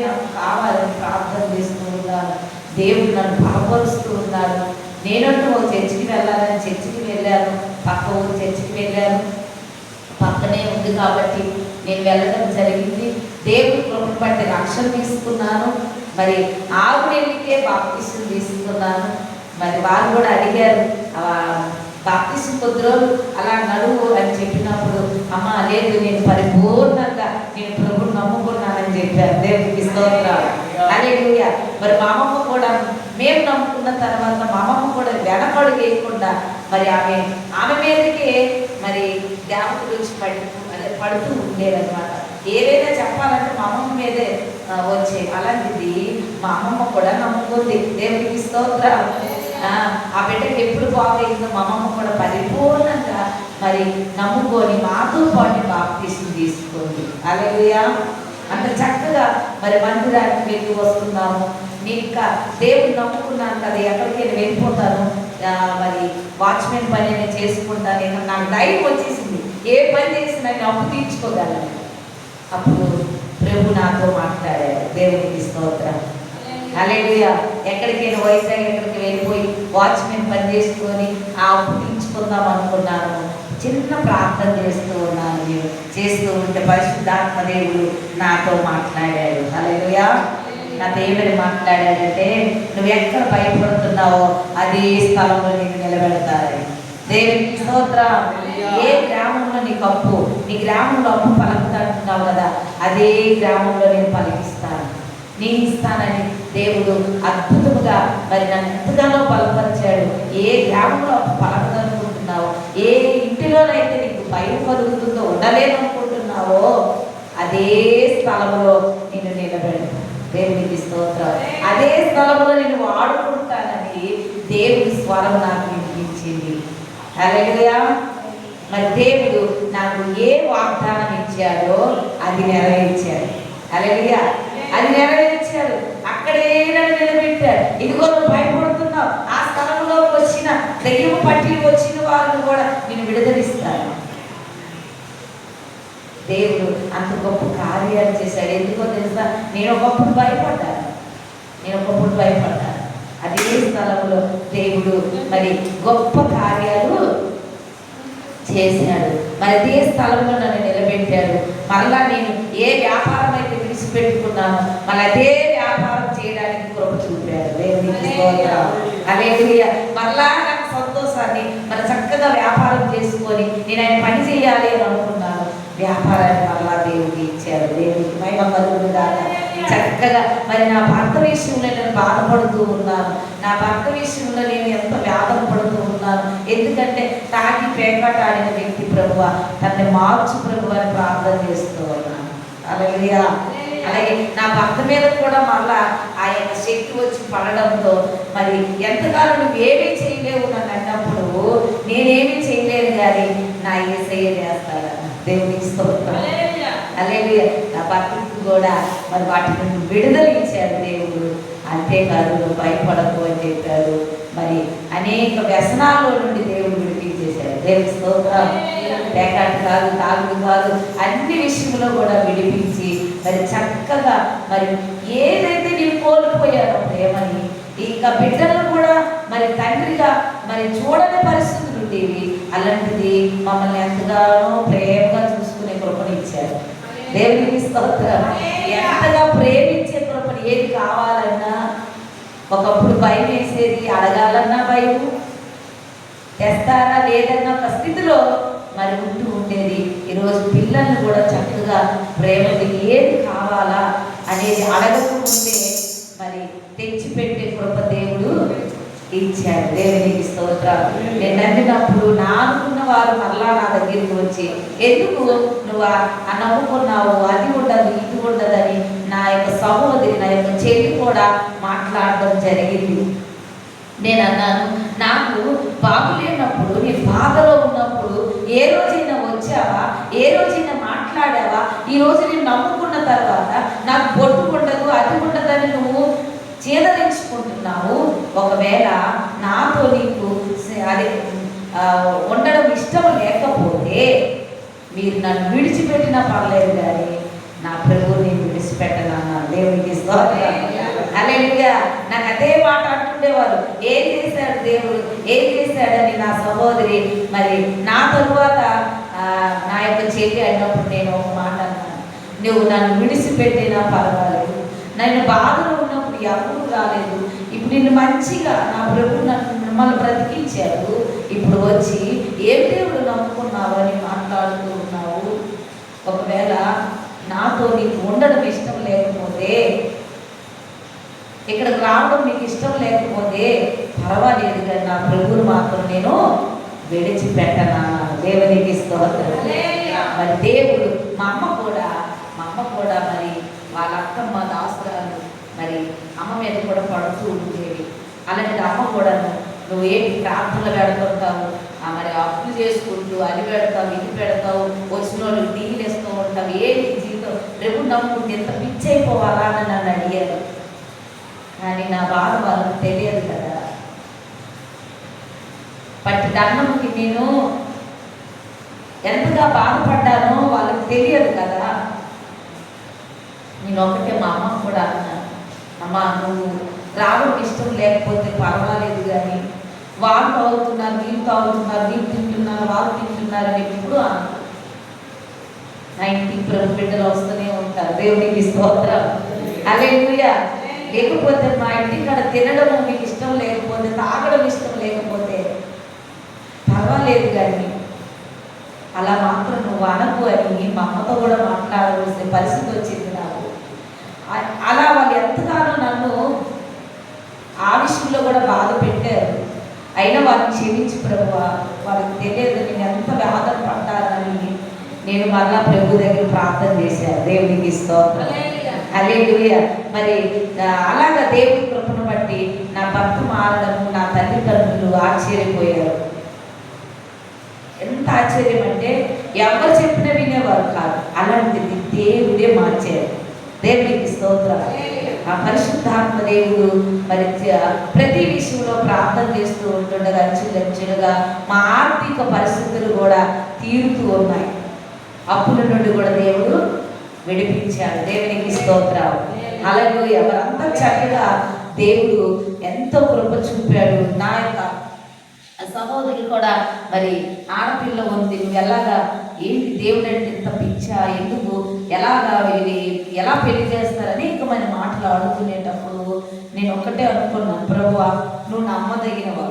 నాకు కావాలని ప్రార్థన చేస్తూ ఉన్నాను. దేవుడు నన్ను బలపరుస్తూ ఉన్నాడు. నేనంటూ ఒక చర్చికి వెళ్ళాలని చర్చికి వెళ్ళాను, పక్క ఊరు చర్చికి వెళ్ళాను. పక్కనే ఉంది కాబట్టి నేను వెళ్ళడం జరిగింది. దేవుడి కృపను బట్టి రక్షణ తీసుకున్నాను. మరి 6 నెలలకే బాప్తిసం తీసుకున్నాను. మరి వారు కూడా అడిగారు బాప్తిసం కొద్ది రోజులు అలా నడువు అని చెప్పినప్పుడు అమ్మ లేదు నేను పరిపూర్ణంగా నేను ప్రభువుని నమ్ముకున్నానని చెప్పారు. దేవుడికి స్తోత్రం. హల్లెలూయా. మరి మా అమ్మమ్మ కూడా మేము నమ్ముకున్న తర్వాత మా అమ్మమ్మ కూడా వెనకడు వేయకుండా మరి ఆమె మీదకే మరి దేవతల నుంచి పడుతూ ఉండేదన్నమాట. ఏదైనా చెప్పాలంటే మా అమ్మమ్మ మీదే వచ్చే. అలాంటిది మా అమ్మమ్మ కూడా నమ్ముకుంది. దేవుడికి స్తోత్రం. ఆ బిడ్డకి ఎప్పుడు బాగైందో మా అమ్మమ్మ కూడా పరిపూర్ణంగా మరి నమ్ముకొని మాతో పాటు బాప్తిసం తీసుకుంది. హల్లెలూయా. అంత చక్కగా మరి మందిరానికి వెళ్ళి వస్తున్నాము. నేను ఇంకా దేవుడు నమ్ముకున్నాను కదా, ఎక్కడికైనా వెళ్ళిపోతాను, మరి వాచ్మెన్ పని నేను చేసుకుంటాను. నేను నాకు ధైర్యం వచ్చేసింది, ఏ పని చేసినా నేను అప్పు తీర్చుకోగలను. అప్పుడు ప్రభు నాతో మాట్లాడాడు. దేవుడికి స్తోత్రం. హల్లెలూయా. ఎక్కడికైనా వైజాగ్ ఎక్కడికి వెళ్ళిపోయి వాచ్మెన్ పని చేసుకొని ఆ అప్పు తీర్చుకుందాం అనుకున్నాను. చిన్న ప్రార్థన చేస్తూ ఉన్నాను. నేను చేస్తూ ఉంటే పరిశుద్ధాత్మ దేవుడు నాతో మాట్లాడాడు. హల్లెలూయా. నాతో ఏమని మాట్లాడాడంటే నువ్వు ఎక్కడ భయపడుతున్నావో అదే స్థలంలో నేను నిలబెడతాను. దేవునికి స్తోత్రం. ఏ గ్రామంలో నీ గ్రామంలో అప్పు పలుకుతాంటున్నావు కదా, అదే గ్రామంలో నేను పలికిస్తాను, నేను ఇస్తానని దేవుడు అద్భుతముగా మరి నన్ను ఎంతగానో బలపరిచాడు. ఏ గ్రామంలో అప్పు పలకదనుకుంటున్నావో, ఏ ఇంటిలోనైతే నీకు భయం కలుగుతుందో, ఉండలేననుకుంటున్నావో అదే స్థలంలో నేను నిలబెడతాను. దేవునికి స్తోత్రం. అదే స్థలంలో నేను వాడుకుంటానని దేవుడి స్వరం నాకు వినిపించింది. హల్లెలూయా. మరి దేవుడు నాకు ఏ వాగ్దానం ఇచ్చాడో అది నెరవేర్చాడు. హల్లెలూయా. అది నెరవేర్చాడు. అక్కడే నన్ను నిలబెట్టాడు. ఇదిగో నువ్వు భయపడుతున్నావు, ఆ స్థలంలోకి వచ్చిన దెయ్యం పట్టి వచ్చిన వారిని కూడా నేను విడుదలిస్తాను. దేవుడు అంత గొప్ప కార్యాలు చేశాడు. ఎందుకో తెలుసా, నేను ఒకప్పుడు భయపడ్డాను. అదే స్థలంలో దేవుడు మరి గొప్ప కార్యాలు చేశాడు. మరి అదే స్థలంలో నన్ను నిలబెట్టాడు. మరలా నేను ఏ వ్యాపారం అయితే విడిచిపెట్టుకున్నానో మళ్ళీ అదే వ్యాపారం చేయడానికి కృప చూపాడు. దేవునికి స్తోత్రం. హల్లెలూయా. మరలా నాకు సంతోషాన్ని మరి చక్కగా వ్యాపారం చేసుకొని నేను ఆయన పని చేయాలి అని అనుకున్నాను. వ్యాపారాన్ని వల్ల దేవుడికి ఇచ్చారు. దేవుడికి మహిమ కలుగును గాక. చక్కగా మరి నా భర్త విషయంలో నేను బాధపడుతూ ఉన్నాను. నా భర్త విషయంలో నేను ఎంత వ్యాధన పడుతూ ఉన్నాను. ఎందుకంటే తాగి పేకాట ఆడిన వ్యక్తి ప్రభువ తనని మార్చు ప్రభు అని ప్రార్థన చేస్తూ ఉన్నాను. అలాగే నా భర్త మీద కూడా మళ్ళా ఆ యొక్క శక్తి వచ్చి పడడంతో మరి ఎంతకాలం నువ్వు ఏమీ చేయలేవు నన్ను అన్నప్పుడు నేనేమీ చేయలేను కానీ నా యేసయ్య చేస్తాడా. దేవునికి స్తోత్రం. అలాగే నా భర్తకు కూడా మరి వాటి నుండి విడుదల ఇచ్చాడు దేవుడు. అంతేకాదు నువ్వు భయపడకు అని చెప్పాడు. మరి అనేక వ్యసనాల్లో నుండి దేవుడు విడిపించేశాడు. దేవుని స్తోత్రం. పేకాట కాదు, తాగుడు కాదు, అన్ని విషయంలో కూడా విడిపించి మరి చక్కగా మరి ఏదైతే నేను కోల్పోయానో ప్రేమని ఇంకా బిడ్డలను కూడా మరి తండ్రిగా మరి చూడని పరిస్థితులు ఉండేవి. అలాంటిది మమ్మల్ని ఎంతగానో ప్రేమగా చూసుకునే కృపను ఇచ్చారు. దేవునికి స్తోత్రం. ఎంతగా ప్రేమించే కృపను ఏది కావాలన్నా ఒకప్పుడు భయం వేసేది, అడగాలన్నా భయం, తెస్తారా లేదన్న ఒక స్థితిలో మరి ఉంటూ ఉండేది. ఈరోజు పిల్లల్ని కూడా చక్కగా ప్రేమకి ఏది కావాలా అనేది అడగకముందే మరి తెచ్చిపెట్టే కృప దేవుడు ఇచ్చాడు. దేవునికి స్తోత్రం. నేను నమ్మినప్పుడు నా అనుకున్న వారు మరలా నా దగ్గరికి వచ్చి ఎందుకు నువ్వు నమ్ముకున్నావు, అది ఉండదు ఇది ఉండదని నా యొక్క సహోదరి నా యొక్క చెల్లి కూడా మాట్లాడడం జరిగింది. నేను అన్నాను, నాకు బాగులేనప్పుడు నేను బాధలో ఉన్నప్పుడు ఏ రోజైనా వచ్చావా, ఏ రోజైనా మాట్లాడావా? ఈ రోజు నేను నమ్ముకున్న తర్వాత నాకు బొట్టు ఉండదు అది ఉండదని నువ్వు చేదరించుకుంటున్నావు. ఒకవేళ నాతో నీకు అది ఉండడం ఇష్టం లేకపోతే మీరు నన్ను విడిచిపెట్టినా పర్లేదు కానీ నా ప్రభువు నేను విడిచిపెట్టనన్నాను. దేవునికి స్తోత్రం. హల్లెలూయా. నాకు అదే మాట అంటుండేవారు. ఏం చేశాడు దేవుడు, ఏం చేశాడని నా సహోదరి మరి నా తరువాత నా యొక్క చెల్లి అన్నప్పుడు నేను ఒక మాట అన్నాను, నువ్వు నన్ను విడిచిపెట్టినా పర్వాలేదు, నన్ను బాధలో ఉన్నప్పుడు ఎవరు రాలేదు, ఇప్పుడు నిన్ను మంచిగా నా ప్రభు నన్ను మిమ్మల్ని బ్రతికించాడు, ఇప్పుడు వచ్చి ఏం దేవుడు నమ్ముకున్నావు అని మాట్లాడుతూ ఉన్నావు. ఒకవేళ నాతో నీకు ఉండడం ఇష్టం లేకపోతే, ఇక్కడికి రావడం నీకు ఇష్టం లేకపోతే పర్వాలేదు కానీ నా ప్రభువుని మాత్రం నేను విడిచిపెట్టనా. దేవునికి స్తోత్రం. మరి దేవుడు మా అమ్మ కూడా మరి వాళ్ళ అక్కమ్మ దాసురాలు మరి అమ్మ మీద కూడా పడుతూ ఉండేవి. అలాంటి అమ్మ కూడా నువ్వు ఏంటి ప్రార్థనలు పెడుతుంటావు, మరి అప్పులు చేసుకుంటూ అది పెడతావు ఇది పెడతావు, వచ్చిన వాళ్ళు టీలు వేస్తూ ఉంటావు, ఏంటి జీవితం రేపు నమ్ముకుంటే ఎంత పిచ్చి అయిపోవాలా అని నన్ను అడిగారు. కానీ నా బాధ వాళ్ళకి తెలియదు కదా. పట్టి దండంకి నేను ఎంతగా బాధపడ్డానో వాళ్ళకి తెలియదు కదా. నేను ఒకటే మా అమ్మకు కూడా అన్నాను, అమ్మ నువ్వు రావడం ఇష్టం లేకపోతే పర్వాలేదు కానీ వాళ్ళు తాగుతున్నారు వీళ్ళు తాగుతున్నారు వీళ్ళు తింటున్నారు వాళ్ళు తింటున్నారు అని ఎప్పుడు అన్నాను. నా ఇంటికి ప్రభు బిడ్డలు వస్తూనే ఉంటారు. దేవునికి స్తోత్రం. హల్లెలూయా. లేకపోతే మా ఇంటికి అక్కడ తినడం మీకు ఇష్టం లేకపోతే, తాగడం ఇష్టం లేకపోతే పర్వాలేదు కానీ అలా మాత్రం నువ్వు అనకు అని మా అమ్మతో కూడా మాట్లాడవలసిన పరిస్థితి వచ్చింది నాకు. అలా వాళ్ళు ఎంతగానో నన్ను ఆ విషయంలో కూడా బాధ పెట్టారు. అయినా వారిని క్షమించి ప్రభువా, వాళ్ళకి తెలియదు నేను ఎంత బాధ పడ్డానని నేను మరలా ప్రభు దగ్గర ప్రార్థన చేశాను. దేవునికి స్తోత్రం. హల్లెలూయా. మరి అలాగా దేవుడి కృపను బట్టి నా భర్త మారడము నా తల్లిదండ్రులు ఆశ్చర్యపోయారు. ఎంత ఆశ్చర్యం అంటే ఎవరు చెప్పినా వినేవారు కాదు. అలాంటిది దేవుడే మార్చారు. దేవునికి స్తోత్రం. ఆ పరిశుద్ధాత్మ దేవుడు మరి ప్రతి విషయంలో ప్రార్థన చేస్తూ ఉంటుండగా అంచులంచులుగా మా ఆర్థిక పరిస్థితులు కూడా తీరుతూ ఉన్నాయి. అప్పుల నుండి కూడా దేవుడు విడిపించాడు. దేవునికి స్తోత్రం. హల్లెలూయా. ఎవరంతా చక్కగా దేవుడు ఎంతో కృప చూపాడు. నా యొక్క సహోదరి కూడా మరి ఆడపిల్ల ఉంది, నువ్వు ఎలాగా ఏంటి దేవుడు అంటే ఇంత పిచ్చా, ఎందుకు ఎలాగా ఎలా పెళ్లి చేస్తారని ఇంకా మన మాటలు అడుగుతునేటప్పుడు నేను ఒక్కటే అనుకున్నాను, ప్రభువా నువ్వు నమ్మదగినవా,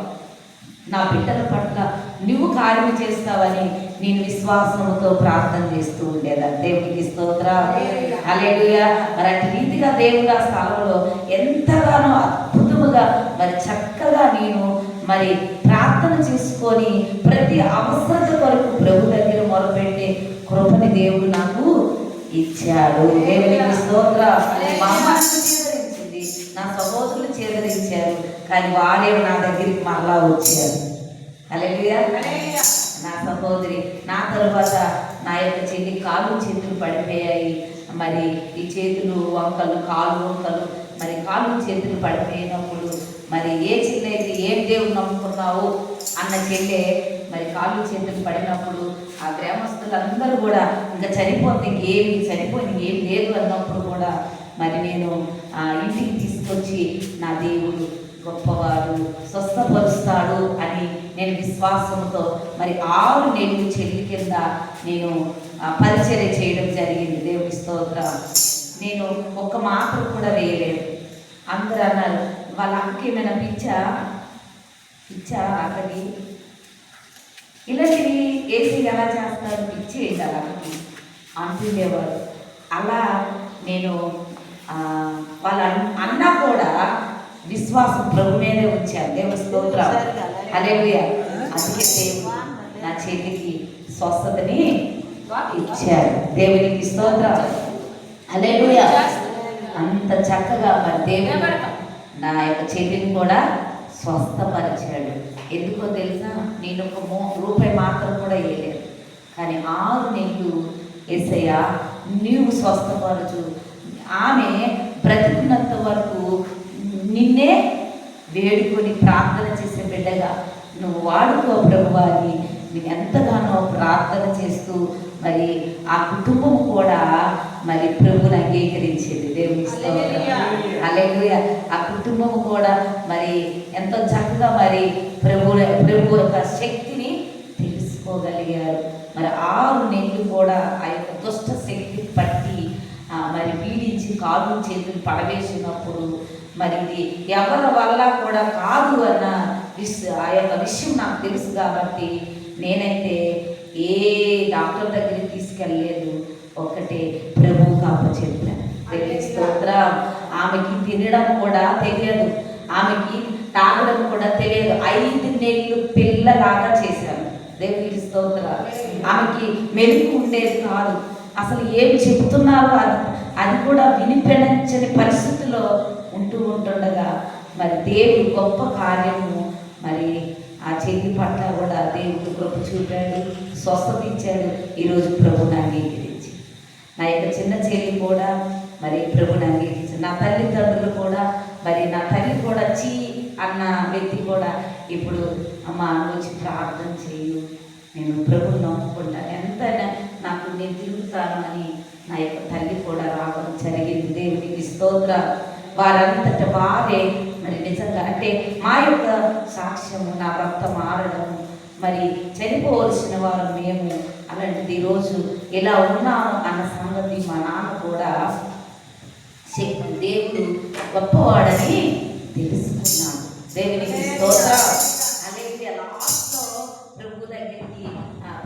నా బిడ్డల పట్ల నువ్వు కార్యం చేస్తావని నేను విశ్వాసంతో ప్రార్థన చేస్తూ ఉండేదా. దేవునికి స్తోత్రం, హల్లెలూయా. మరి అటు రీతిగా దేవుడు ఆ స్థలంలో ఎంతగానో అద్భుతముగా మరి చక్కగా నేను మరి ప్రార్థన చేసుకొని ప్రతి అవసరత కొరకు ప్రభు దగ్గర మొరపెట్టే కృపని దేవుడు నాకు ఇచ్చాడు. దేవునికి స్తోత్రం. మా అమ్మ చేదరించింది, నా సహోదరులు చేదరించారు, కానీ వారే నా దగ్గరికి మరలా వచ్చారు. హల్లెలూయా. నా సహోదరి, నా తరువాత నా యొక్క చెల్లి కాలు చేతులు పడిపోయాయి. మరి ఈ చేతులు వంకలు, కాలు వంకలు, మరి కాలు చేతులు పడిపోయినప్పుడు మరి ఏ చెల్లి అయితే ఏం దేవుడు నమ్ముకున్నావు అన్న చెల్లె మరి కాళ్ళు చేతులు పడినప్పుడు ఆ గ్రామస్తులందరూ కూడా ఇంకా చనిపోతే చనిపోయింది ఏం లేదు అన్నప్పుడు కూడా మరి నేను ఇంటికి తీసుకొచ్చి నా దేవుడు గొప్పవాడు, స్వస్థపరుస్తాడు అని నేను విశ్వాసంతో మరి 6 నెలలు చెల్లి కింద నేను పరిచర్య చేయడం జరిగింది. దేవుడి స్తోత్రం. నేను ఒక్క మాత్రం కూడా వేయలేదు. అందరూ అన్నారు, వాళ్ళ అక్కకి ఏమైనా పిచ్చా అక్కడి ఇలాంటివి ఏసీ ఎలా చేస్తారు, పిచ్చి అక్కడికి అంటుండేవారు. అలా నేను వాళ్ళ అన్నా కూడా విశ్వాసం ప్రభు మీదే ఉంచాను. దేవుడి స్తోత్రం, హల్లెలూయా. అందుకే దేవుడు నా చేతికి స్వస్థతని ఇచ్చారు. దేవునికి స్తోత్రం, హల్లెలూయా. అంత చక్కగా మరి దేవుడు నా యొక్క చెల్లిని కూడా స్వస్థపరిచాడు. ఎందుకో తెలుసా, నేను ఒక రూపాయి మాత్రం కూడా వేయలేదు, కానీ 6 నెలలు యేసయ్య నీవు స్వస్థపరచు, ఆమె బ్రతికున్నంత వరకు నిన్నే వేడుకొని ప్రార్థన చేసే బిడ్డగా నువ్వు వాడుకో ప్రభువా అని నేను ఎంతగానో ప్రార్థన చేస్తూ మరి ఆ కుటుంబం కూడా మరి ప్రభుని అంగీకరించేది. దేవుని స్తోత్రం, హల్లెలూయా. ఆ కుటుంబం కూడా మరి ఎంతో చక్కగా మరి ప్రభు యొక్క శక్తిని తెలుసుకోగలిగారు. మరి 6 నెలలు కూడా ఆ యొక్క దుష్ట శక్తి పట్టి మరి పీడించి కాళ్ళు చేతులు పడవేసినప్పుడు మరి ఇది ఎవరి వల్ల కూడా కాదు అన్న ఆ యొక్క విషయం నాకు తెలుసు కాబట్టి నేనైతే ఏ డాక్టర్ దగ్గరికి తీసుకెళ్ళలేదు. ఒకటే ప్రభువుకి అప్పచెప్పాను. దేవుని స్తోత్రం. ఆమెకి తినడం కూడా తెలియదు, ఆమెకి తాగడం కూడా తెలియదు. 5 నెలలు పిల్లలాగా చేశాను. దేవునికి స్తోత్రం. ఆమెకి మెరుగు ఉండేది కాదు, అసలు ఏమి చెబుతున్నారో అది కూడా వినిపించని పరిస్థితిలో ఉంటుండగా మరి దేవుడు గొప్ప కార్యము మరి ఆ చెల్లి పట్ల కూడా దేవుడు కృప చూపాడు, స్వస్థత ఇచ్చాడు. ఈరోజు ప్రభుని అంగీకరించి నా యొక్క చిన్న చెల్లి కూడా మరి ప్రభుని అంగీకరించాడు. నా తల్లిదండ్రులు కూడా మరి నా తల్లి కూడా అన్న వ్యక్తి కూడా ఇప్పుడు అమ్మ వచ్చి ప్రార్థన చేయు, నేను ప్రభుని నమ్ముకుంటాను, ఎంతైనా నాకు నేను తిరుగుతాను అని నా యొక్క తల్లి కూడా రావడం జరిగింది. దేవునికి స్తోత్రం. వారంతట వారే మరి నిజంగా అంటే మా యొక్క సాక్ష్యము, నా భర్త మారడము, మరి చనిపోవలసిన వారు మేము, అలాంటిది ఈరోజు ఇలా ఉన్నాము అన్న సంగతి మా నాన్న కూడా దేవుడు గొప్పవాడని తెలుసుకున్నాను. దేవునికి స్తోత్రం. అలాగే లాస్ట్లో ప్రభు దగ్గరికి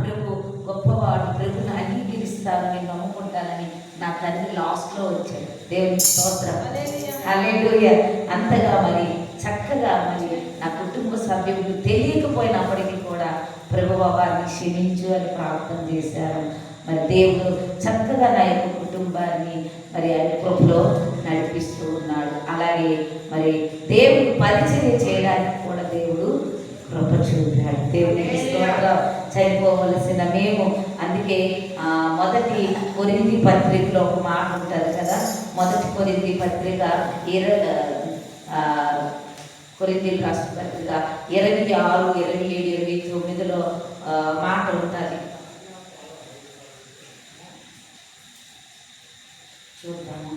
ప్రభు గొప్పవాడు, ప్రభుని అంగీకరిస్తాను, నేను నమ్ముకుంటానని నా తండ్రి లాస్ట్లో వచ్చాడు. దేవునికి స్తోత్రం, హల్లెలూయా. అంతగా మరి చక్కగా మరి నా కుటుంబ సభ్యులు తెలియకపోయినప్పటికీ కూడా ప్రభువా వారిని క్షమించు అని ప్రార్థన చేశారు. మరి దేవుడు చక్కగా నా యొక్క కుటుంబాన్ని మరి ఆయన కృపలో నడిపిస్తూ ఉన్నాడు. అలాగే మరి దేవుడు పరిచర్య చేయడానికి కూడా దేవుడు కృప చూపాడు. దేవునికి స్తోత్రం. చనిపోవలసిన మేము అందుకే మొదటి కొరింథీ పత్రికలో ఒక మాట ఉంటుంది కదా, మొదటి కొరింథీ పత్రిక కొరింథీ రాష్ట్ర పత్రిక 26, 27, 29లో మాట ఉంటుంది. చూద్దాము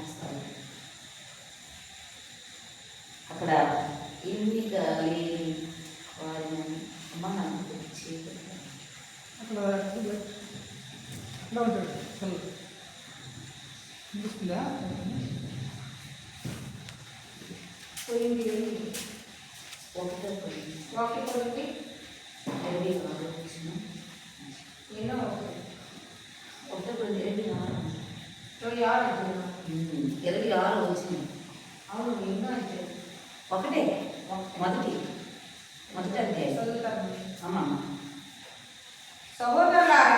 అక్కడ ఎన్నిక లేని వారిని అమ్మ నాకు పోయింది. 1 Coríntios ఎన్నో ఒకటి 26 వచ్చింది. అవును, ఎన్నో అయితే ఒకటే మొదటి అంటే అమ్మా సహోదరులారా,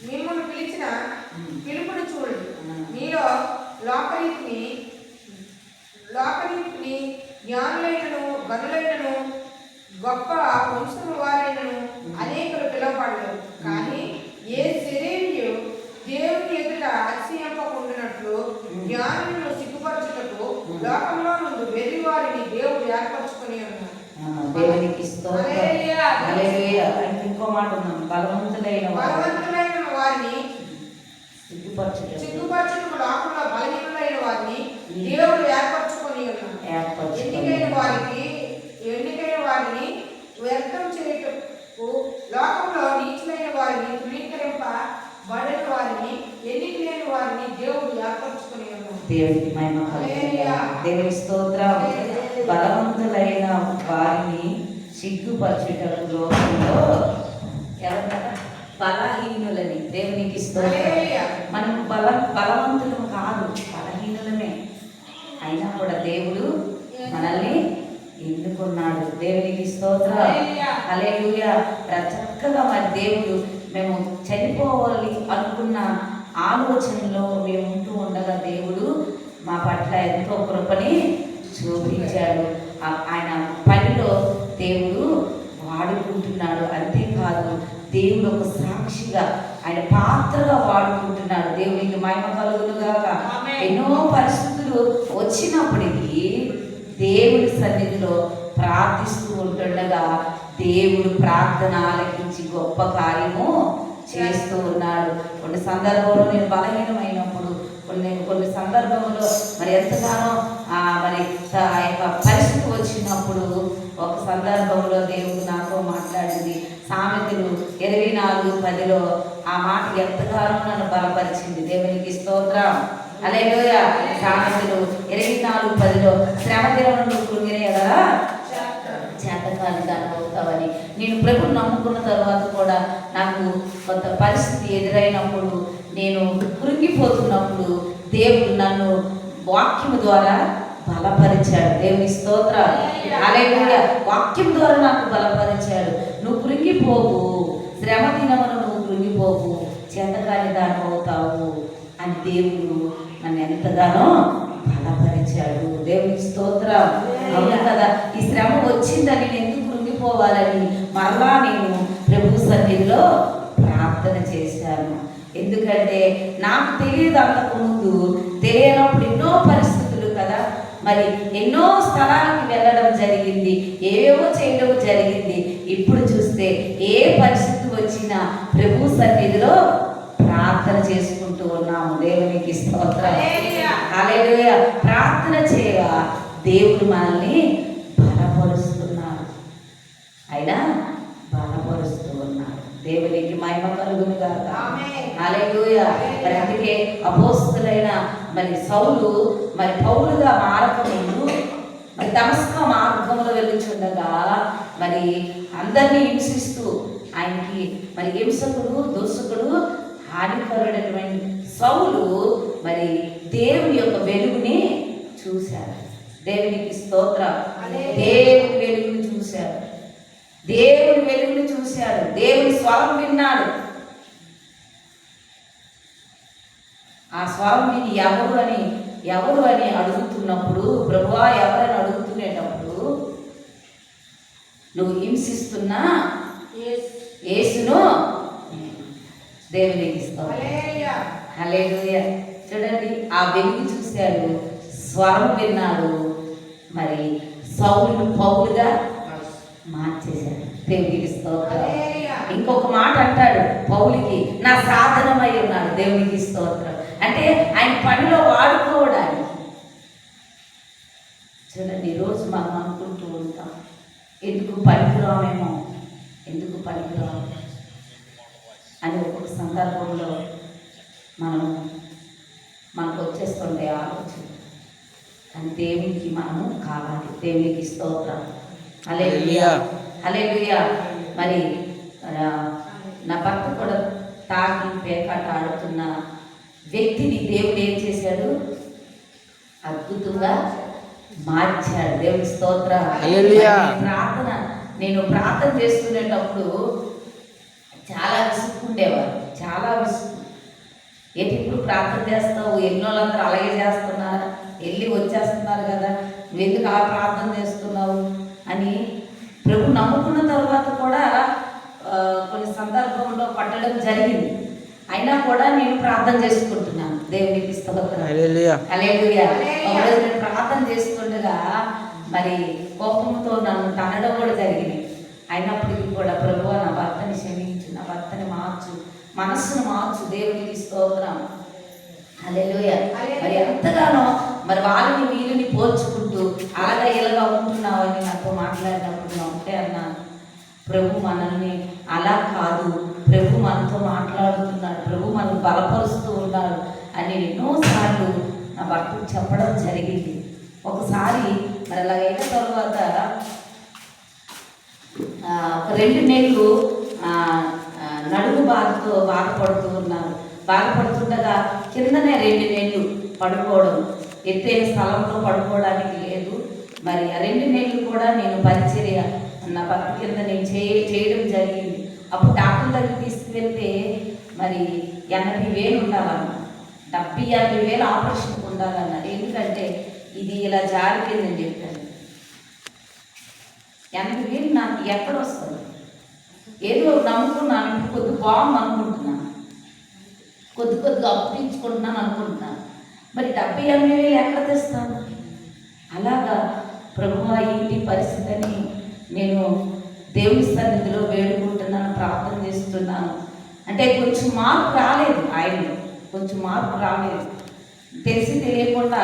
మిమ్మల్ని పిలిచిన పిలుపుని చూడండి. మీలో లోకరీతిని జ్ఞానులైనను గనులైనను గొప్ప వంశము వారైనను అనేకులు పిలువబడలేరు. కానీ ఏ శరీరం దేవుని ఎదుట అతిశయింపకుండానట్లు జ్ఞానులను సిగ్గుపరచుటకు లోకంలో నుండి వెర్రి వారిని దేవుడు ఏర్పరచుకుని ఉన్నాడు. దేవునికి ఇంకో మాట ఉన్నాను, బలవంతులైన వారిని సిగ్గుపరచుటకు లోకంలో బలహీనులైన వారిని దేవుడు ఏర్పరచుకొని ఉన్నాడు. ఎన్నికైన వారిని వ్యర్థం చేయుటకు లోకంలో నీచులైన వారిని తృణీకరింపబడిన వారిని ఎన్నిక లేని వారిని దేవుడు ఏర్పరచుకొని ఉన్నాడు. దేవునికి మహిమ కలుగును. దేవుని స్తోత్రం. బలవంతులైన వారిని సిగ్గుపరచుటకు లోకంలో బలహీనులని. దేవునికి స్తోత్రం. మనం బలవంతులు కాదు, బలహీనులమే. అయినా కూడా దేవుడు మనల్ని ఎన్నుకున్నాడు. దేవునికి స్తోత్రం. హల్లెలూయా. చక్కగా మరి దేవుడు మేము చనిపోవాలి అనుకున్న ఆలోచనలో మేము ఉంటూ ఉండగా దేవుడు మా పట్ల ఎంతో కృపని చూపించాడు. ఆయన పనిలో దేవుడు వాడుకుంటున్నాడు. అంతేకాదు, దేవుడు ఒక సాక్షిగా ఆయన పాత్రగా వాడుకుంటున్నాడు. దేవునికి మహిమ కలుగునుగాక. ఎన్నో పరిస్థితులు వచ్చినప్పటికీ దేవుడి సన్నిధిలో ప్రార్థిస్తూ ఉంటుండగా దేవుడు ప్రార్థన ఆలకించి గొప్ప కార్యము చేస్తూ ఉన్నాడు. కొన్ని సందర్భంలో నేను బలహీనమైనప్పుడు, కొన్ని సందర్భంలో మరి ఎంతగానో మరి ఆ యొక్క పరిస్థితి వచ్చినప్పుడు ఒక సందర్భంలో దేవుడు నాతో మాట్లాడింది. సామెతలు 24:10 ఆ మాట ఎంతగానో నన్ను బలపరిచింది. దేవునికి స్తోత్రం. హల్లెలూయా. సామెతలు 24:10 శ్రమ దినమున నువ్వు కృంగినే కదా చేతకాని దాన్ని అవుతావని. నేను ప్రభుని నమ్ముకున్న తర్వాత కూడా నాకు కొంత పరిస్థితి ఎదురైనప్పుడు, నేను కృంగిపోతున్నప్పుడు దేవుడు నన్ను వాక్యం ద్వారా బలపరిచాడు. దేవుని స్తోత్రం. హల్లెలూయా. వాక్యం ద్వారా నాకు బలపరిచాడు. నువ్వు కృంగిపోవు, శ్రమ దినమున నువ్వు కృంగిపోవు, చేతకాని దాన్ని అవుతావు అని దేవుడు నన్ను ఎంతగానో బలపరిచాడు. దేవునికి స్తోత్రం. అవును కదా. ఈ శ్రమ వచ్చిందని నేను ఎందుకు కృంగిపోవాలని మరలా నేను ప్రభు సన్నిధిలో ప్రార్థన చేశాను. ఎందుకంటే నాకు తెలియదు, అంతకుముందు తెలియనప్పుడు ఎన్నో పరిస్థితులు కదా, మరి ఎన్నో స్థలానికి వెళ్ళడం జరిగింది, ఏవేవో చేయడం జరిగింది. ఇప్పుడు చూస్తే ఏ పరిస్థితి వచ్చినా ప్రభు సన్నిధిలో ప్రార్థన చేసుకుంటూ ఉన్నాము. దేవునికి స్తోత్రం. హల్లెలూయా. ప్రార్థన చేయగా దేవుడు మనల్ని బలపరుస్తున్నాడు. అయినా బలపరుస్తూ ఉన్నాడు. దేవునికి మహిమ కలుగును గాక. హల్లెలూయా. మరి అందుకే అపోస్తలులైన మరి సౌలు మరి పౌలుగా మారకముందు మరి దమస్క మార్గంలో వెళ్ళుచుండగా మరి అందరినీ హింసిస్తూ ఆయనకి మరి హింసకుడు దోషకుడు హానికరుడైనటువంటి సౌలు మరి దేవుని యొక్క వెలుగుని చూశాడు. దేవునికి స్తోత్రం. దేవుని వెలుగుని చూశాడు. దేవుని వెలుగుని చూశాడు. దేవుని స్వరం విన్నాడు. ఆ స్వరం విని ఎవరు అని అడుగుతున్నప్పుడు, ప్రభువా ఎవరని అడుగుతునేటప్పుడు, నువ్వు హింసిస్తున్నా యేసును దేవునికి స్తోత్రం. హల్లెలూయా. చూడండి, ఆ వెలుగు చూశాడు, స్వరం విన్నాడు, మరి సౌలును పౌలుగా మార్చేశాడు. దేవునికి స్తోత్రం. ఇంకొక మాట అంటాడు పౌలుకి, నా సాధనమై ఉన్నాడు. దేవునికి స్తోత్రం. అంటే ఆయన పనిలో వాడుకోవడానికి. చూడండి, ఈరోజు మనం అనుకుంటూ ఉంటాం, ఎందుకు పనికిరామేమో, ఎందుకు పనికిరాము అని ఒక్కొక్క సందర్భంలో మనకు వచ్చేస్తుండే ఆలోచన. కానీ దేవునికి మనము కావాలి. దేవునికి స్తోత్రం. హల్లెలూయా. హల్లెలూయా. మరి నా భర్త కూడా తాగి పేకాట ఆడుతున్న వ్యక్తిని దేవుడు ఏం చేశాడు? అద్భుతంగా మార్చాడు. దేవుడి స్తోత్రం. నేను ప్రార్థన చేసుకునేటప్పుడు చాలా విసుక్కుండేవారు, చాలా విసుగు. ఏంటి ఇప్పుడు ప్రార్థన చేస్తావు, ఎన్నో వాళ్ళందరూ అలాగే చేస్తున్నారు, వెళ్ళి వచ్చేస్తున్నారు కదా, నువ్వు ఎందుకు ఆ ప్రార్థన చేస్తున్నావు అని. ప్రభు నమ్ముకున్న తర్వాత కూడా కొన్ని సందర్భంలో పట్టడం జరిగింది. అయినా కూడా నేను ప్రార్థన చేసుకుంటున్నాను. దేవునికి స్తోత్రం. హల్లెలూయా. ఒకరోజు నేను ప్రార్థన చేస్తుండగా మరి కోపంతో నన్ను తనడం కూడా జరిగింది. అయినప్పటికీ కూడా ప్రభువా నా భర్తని క్షమించు, నా భర్తని మార్చు, మనస్సును మార్చు. దేవునికి స్తోత్రం. హల్లెలూయా. మరి ఎంతగానో మరి వాళ్ళని వీరిని పోల్చుకుంటూ అలాగా ఇలాగా ఉంటున్నావని నాతో మాట్లాడినప్పుడు నా ఉంటే అన్నాను, ప్రభు మనల్ని అలా కాదు, ప్రభు మనతో మాట్లాడుతున్నాడు, ప్రభు మనం బలపరుస్తూ ఉన్నాడు అని ఎన్నోసార్లు నా భర్తకు చెప్పడం జరిగింది. ఒకసారి మరి అలాగైన తర్వాత ఒక 2 నెలలు నడుము బాధతో బాధపడుతూ ఉన్నాను. బాధపడుతుండగా కిందనే 2 నెలలు పడుకోవడం, ఎత్తైన స్థలంలో పడుకోవడానికి లేదు. మరి ఆ 2 నెలలు కూడా నేను పరిచర్య నా భర్త కింద నేను చేయడం జరిగింది. అప్పుడు డాక్టర్ దగ్గర తీసుకువెళ్తే మరి 80,000 ఉండాలన్నా, 70,000-80,000 ఆపరేషన్కి ఉండాలన్నారు. ఎందుకంటే ఇది ఇలా జారిపోయిందని చెప్పాను. 80,000 నాకు ఎక్కడ వస్తుంది? ఏదో నమ్ముకున్నాను, ఇప్పుడు కొద్ది బాగుంది అనుకుంటున్నాను, కొద్దిగా అప్పు తీర్చుకుంటున్నాను అనుకుంటున్నాను. మరి 70,000-80,000 ఎక్కడ తెస్తాను? అలాగా ప్రభువా ఏంటి పరిస్థితి అని నేను దేవుని సన్నిధిలో వేడుకుంటున్నాను, ప్రార్థన చేస్తున్నాను. అంటే కొంచెం మార్పు రాలేదు, ఆయనలో కొంచెం మార్పు రాలేదు. తెలిసి తెలియకుండా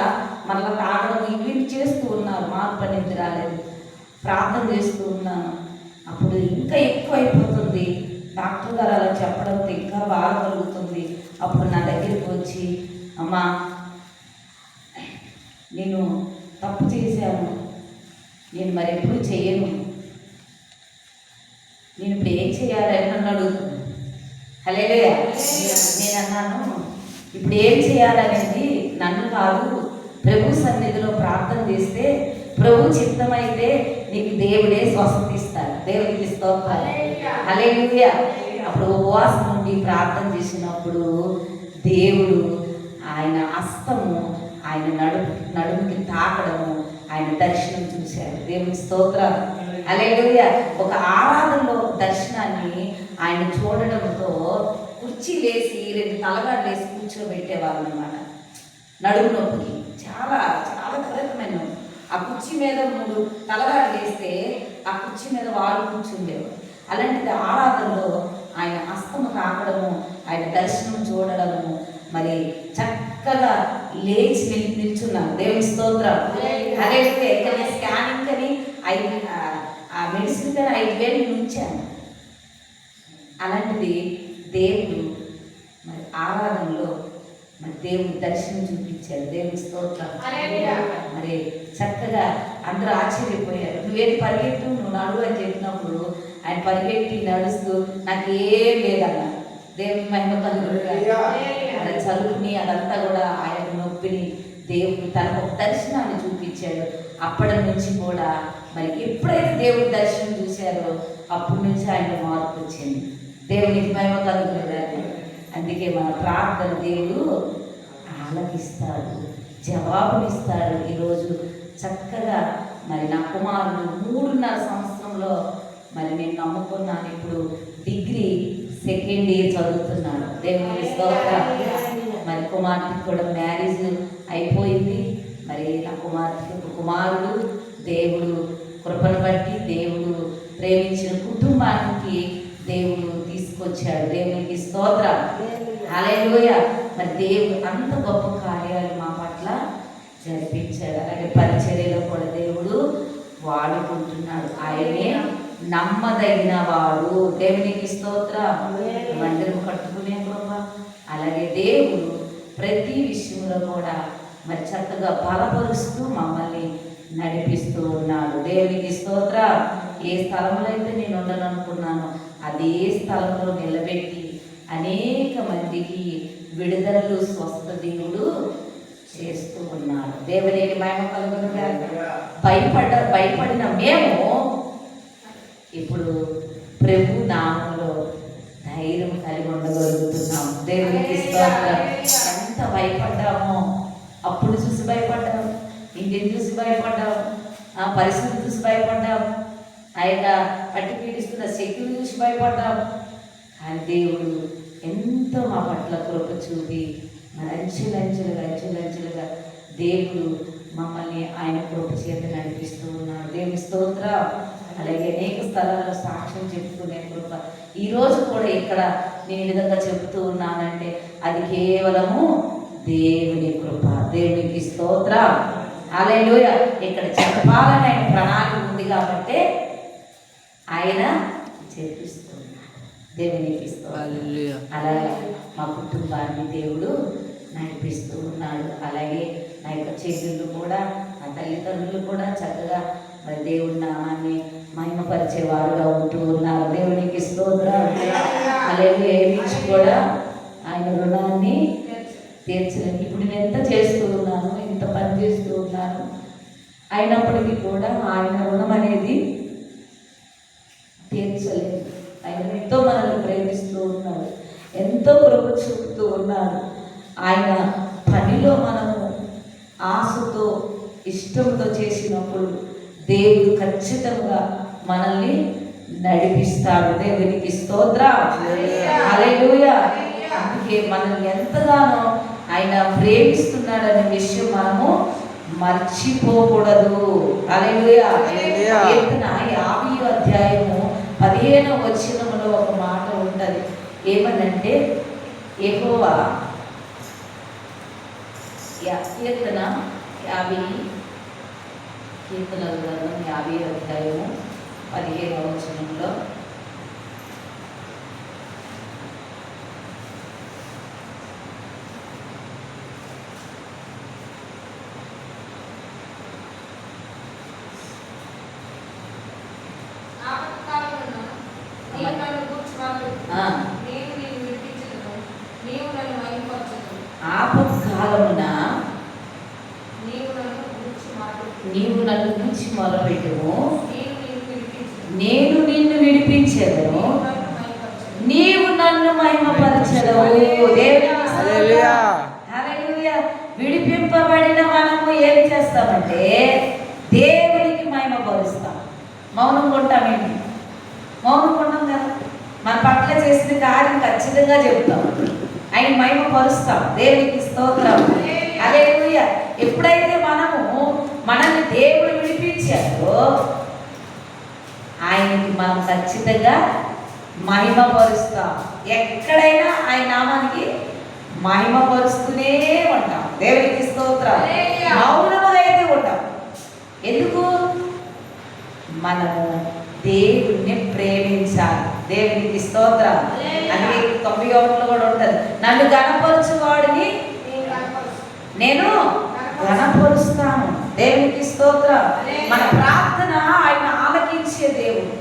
మళ్ళీ తాగడం ఇవి చేస్తూ ఉన్నారు, మార్పు అనేది రాలేదు. ప్రార్థన చేస్తూ ఉన్నాను. అప్పుడు ఇంకా ఎక్కువ అయిపోతుంది. డాక్టర్ గారు అలా చెప్పడంతో ఇంకా బాధ కలుగుతుంది. అప్పుడు నా దగ్గరికి వచ్చి, అమ్మా నేను తప్పు చేశాను, నేను మరి ఎప్పుడు చేయను, నేను ఇప్పుడు ఏం చేయాలని నన్ను అడుగుతున్నాను. హల్లెలూయా. నేను అన్నాను, ఇప్పుడు ఏం చేయాలనేది నన్ను కాదు, ప్రభు సన్నిధిలో ప్రార్థన చేస్తే ప్రభు చిత్తమైతే నీకు దేవుడే స్వస్థత ఇస్తాడు. దేవునికి స్తోత్రం. హల్లెలూయా. అప్పుడు ఉపవాసం నుండి ప్రార్థన చేసినప్పుడు దేవుడు ఆయన హస్తము ఆయన నడుముకి తాకడము, ఆయన దర్శనం చూశాడు. దేవునికి స్తోత్రం. హల్లెలూయా. ఒక ఆరాధనలో దర్శనాన్ని ఆయన చూడడంతో కుర్చీ వేసి 2 తలగాడు వేసి కూర్చోబెట్టేవాళ్ళు అన్నమాట. నడుము నొప్పికి చాలా చాలా విపరీతమైన నొప్పి. ఆ కుర్చీ మీద 3 తలగాడు వేస్తే ఆ కుర్చీ మీద వాళ్ళు కూర్చుండేవారు. అలాంటిది ఆరాధనలో ఆయన హస్తము తాకడము, ఆయన దర్శనం చూడడము, మరి చక్కగా లేచి నిల్చున్నాను. దేవుని స్తోత్రం. అదే స్కానింగ్ అని ఆ మెడిసిన్ కానీ 5,000 ఉంచాను. అలాంటిది దేవుడు మరి ఆరాధనలో మరి దేవుడు దర్శనం చూపించాడు. దేవుని స్తోత్రం. మరి చక్కగా అందరూ ఆశ్చర్యపోయారు. నువ్వేది పరిగెట్టు, నువ్వు నడువు అని చెప్పినప్పుడు ఆయన పరిగెట్టి నడుస్తూ నాకు ఏం లేదన్న. దేవుని మహిమ కలుగుగా చదువుని అదంతా కూడా ఆయన నొప్పిని దేవుడు తనకు ఒక దర్శనాన్ని చూపించాడు. అప్పటి నుంచి కూడా మరి ఎప్పుడైతే దేవుడు దర్శనం చూశారో అప్పటి నుంచి ఆయన మార్పు వచ్చింది. దేవునికి మహిమ కలుగుగా. అందుకే మన ప్రార్థన దేవుడు ఆలకిస్తాడు, జవాబునిస్తాడు. ఈరోజు చక్కగా మరి నా కుమారుడు 3.5 సంవత్సరంలో మరి నేను నమ్ముకున్నాను. ఇప్పుడు డిగ్రీ 2nd ఇయర్ చదువుతున్నాడు. దేవుని స్తోత్రం. మరి కుమార్తెకి కూడా మ్యారేజ్ అయిపోయింది. మరి నా కుమార్తెకి కుమారుడు దేవుడు కృపను బట్టి దేవుడు ప్రేమించిన కుటుంబానికి దేవుడు తీసుకొచ్చాడు. దేవునికి స్తోత్రం. హల్లెలూయా. మరి దేవుడు అంత గొప్ప కార్యాలు మా పట్ల జరిపించాడు. అలాగే పరిచర్యలో కూడా దేవుడు వాడుకుంటున్నాడు. ఆయనే నమ్మదగిన వాడు. దేవునికి స్తోత్రం. మందిరం కట్టుకునే కృప, అలాగే దేవుడు ప్రతి విషయంలో కూడా మరి చక్కగా బలపరుస్తూ మమ్మల్ని నడిపిస్తూ ఉన్నాడు. దేవునికి స్తోత్రం. ఏ స్థలంలో అయితే నేను ఉండను అనుకున్నానో అదే స్థలంలో నిలబెట్టి అనేక మందికి విడుదలలు స్వస్థ దేవుడు చేస్తూ ఉన్నాడు. దేవునికి మహిమ కలుగును గాక. భయపడిన మేము ఇప్పుడు ప్రభు నామంలో ధైర్యం కలిగి ఉండగలుగుతున్నాం. దేవునికి స్తోత్రం. ఎంత భయపడ్డామో, అప్పుడు చూసి భయపడ్డాము, ఇంటిని చూసి భయపడ్డాము, ఆ పరిస్థితి చూసి భయపడ్డాము, ఆ యొక్క పట్టి పీడిస్తున్న శక్తిని చూసి భయపడ్డాము. కానీ దేవుడు ఎంతో మా పట్ల కృప చూపి అంచెలంచెలుగా దేవుడు మమ్మల్ని ఆయన కృప చేత నడిపిస్తూ ఉన్నాడు. దేవుని స్తోత్రం. అలాగే అనేక స్థలాల్లో సాక్ష్యం చెప్పుకునే కృప ఈరోజు కూడా ఇక్కడ నేను ఈ విధంగా చెబుతూ ఉన్నానంటే అది కేవలము దేవుని కృప. దేవునికి స్తోత్రం. హల్లెలూయా. ఇక్కడ చెప్పాలని ఆయన ప్రణాళిక ఉంది కాబట్టి ఆయన చేపిస్తున్నాడు. దేవునికి స్తోత్రం. అలాగే మా కుటుంబాన్ని దేవుడు నడిపిస్తూ ఉన్నాడు. అలాగే నా యొక్క చెల్లెళ్ళు కూడా, నా తల్లిదండ్రులు కూడా చక్కగా మరి దేవుడి నామాన్ని మహిమపరిచేవారుగా ఉంటూ ఉన్నారు. దేవునికి స్తోత్రం. అలాగే ఏమించి కూడా ఆయన రుణాన్ని తీర్చలేదు. ఇప్పుడు నేను ఎంత చేస్తూ ఉన్నాను, ఇంత పని చేస్తూ ఉన్నాను, అయినప్పటికీ కూడా ఆయన రుణం అనేది తీర్చలేదు. ఆయన ఎంతో మనల్ని ప్రేమిస్తూ ఉన్నాడు, ఎంతో కృప చూపుతూ ఉన్నాడు. ఆయన పనిలో మనము ఆశతో ఇష్టంతో చేసినప్పుడు దేవుడు ఖచ్చితంగా మనల్ని నడిపిస్తాడు. దేవునికి స్తోత్రం. హల్లెలూయా. అందుకే మనల్ని ఎంతగానో ఆయన ప్రేమిస్తున్నాడనే విషయం మనము మర్చిపోకూడదు. హల్లెలూయా. కీర్తన 50వ అధ్యాయము 15వ వచనంలో ఒక మాట ఉంటుంది. ఏమనంటే యెహోవా, కీర్తన 50 కీర్తనల గ్రంథం 50వ అధ్యాయము 15వ వచనంలో ఆపత్కాలమున నీవు నన్ను గురించి మొదలుపెట్టుము, నేను నిన్ను విడిపించెదను, నీవు నన్ను మహిమపరచెదవు. హల్లెలూయా. విడిపింపబడిన మనము ఏం చేస్తామంటే దేవునికి మహిమపరుస్తాం. మౌనం కొంటామేంటి? మౌనం కొంటాం కదా. మన పట్ల చేసిన కార్యం ఖచ్చితంగా చెప్తాం, ఆయన మహిమపరుస్తాం. దేవునికి స్తోత్రం. హల్లెలూయా. ఎప్పుడైతే మనల్ని దేవుడు విడిపించాడో ఆయనకి మనం ఖచ్చితంగా మహిమపరుస్తాం. ఎక్కడైనా ఆయన నామానికి మహిమపరుస్తూనే ఉంటాం. దేవునికి స్తోత్రం. మౌనముగా అయితే ఉంటాం. ఎందుకు? మనము దేవుణ్ణి ప్రేమించాలి. దేవునికి స్తోత్రం. అందుకే 91లో కూడా ఉంటుంది, నన్ను గణపరచు వాడిని నేను గణపరుస్తాను. దేవునికి స్తోత్రం. మన ప్రార్థన ఆయన ఆలకించే దేవుడు.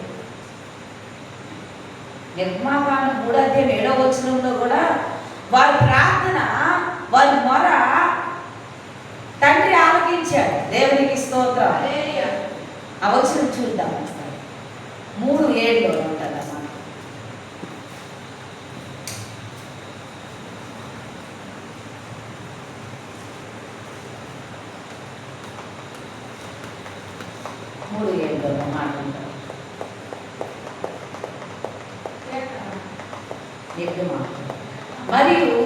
నిర్మాకాండం 3వ అధ్యాయం 7వ వచనంలో కూడా వారి ప్రార్థన, వారి మొర తండ్రి ఆలకించాడు. దేవునికి స్తోత్రం. ఆ వచనం చూద్దాం. 3:7లో ఉంటుంది అన్నమాట. మాట ఉంటుంది. మరియు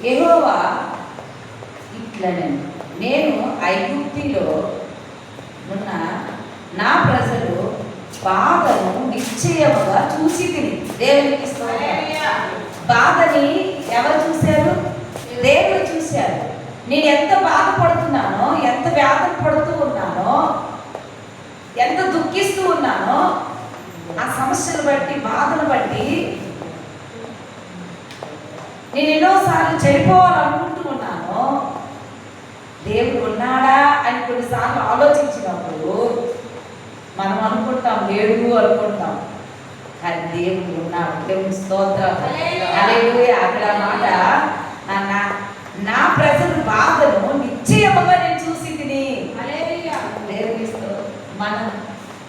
యెహోవా ఇట్లనెను, నేను ఐగుప్తులో ఉన్న నా ప్రజలు బాధను నిశ్చయముగా చూసి తిని. దేవునికి బాధని ఎవరు చూశారు? దేవుడు చూశారు. నేను ఎంత బాధపడుతున్నానో, ఎంత వ్యాధి పడుతూ ఉన్నానో, ఎంత దుఃఖిస్తూ ఉన్నానో, ఆ సమస్యను బట్టి, బాధను బట్టి నేను ఎన్నోసార్లు చనిపోవాలనుకుంటూ ఉన్నాను. దేవుడు ఉన్నాడా అని కొన్నిసార్లు ఆలోచించినప్పుడు మనం అనుకుంటాం లేడు అనుకుంటాం, కానీ దేవుడు ఉన్నాడు. దేవుని స్తోత్రం. హల్లెలూయా. అక్కడ మాట నా ప్రజల బాధను నిశ్చయముగా నేను చూసి తిని.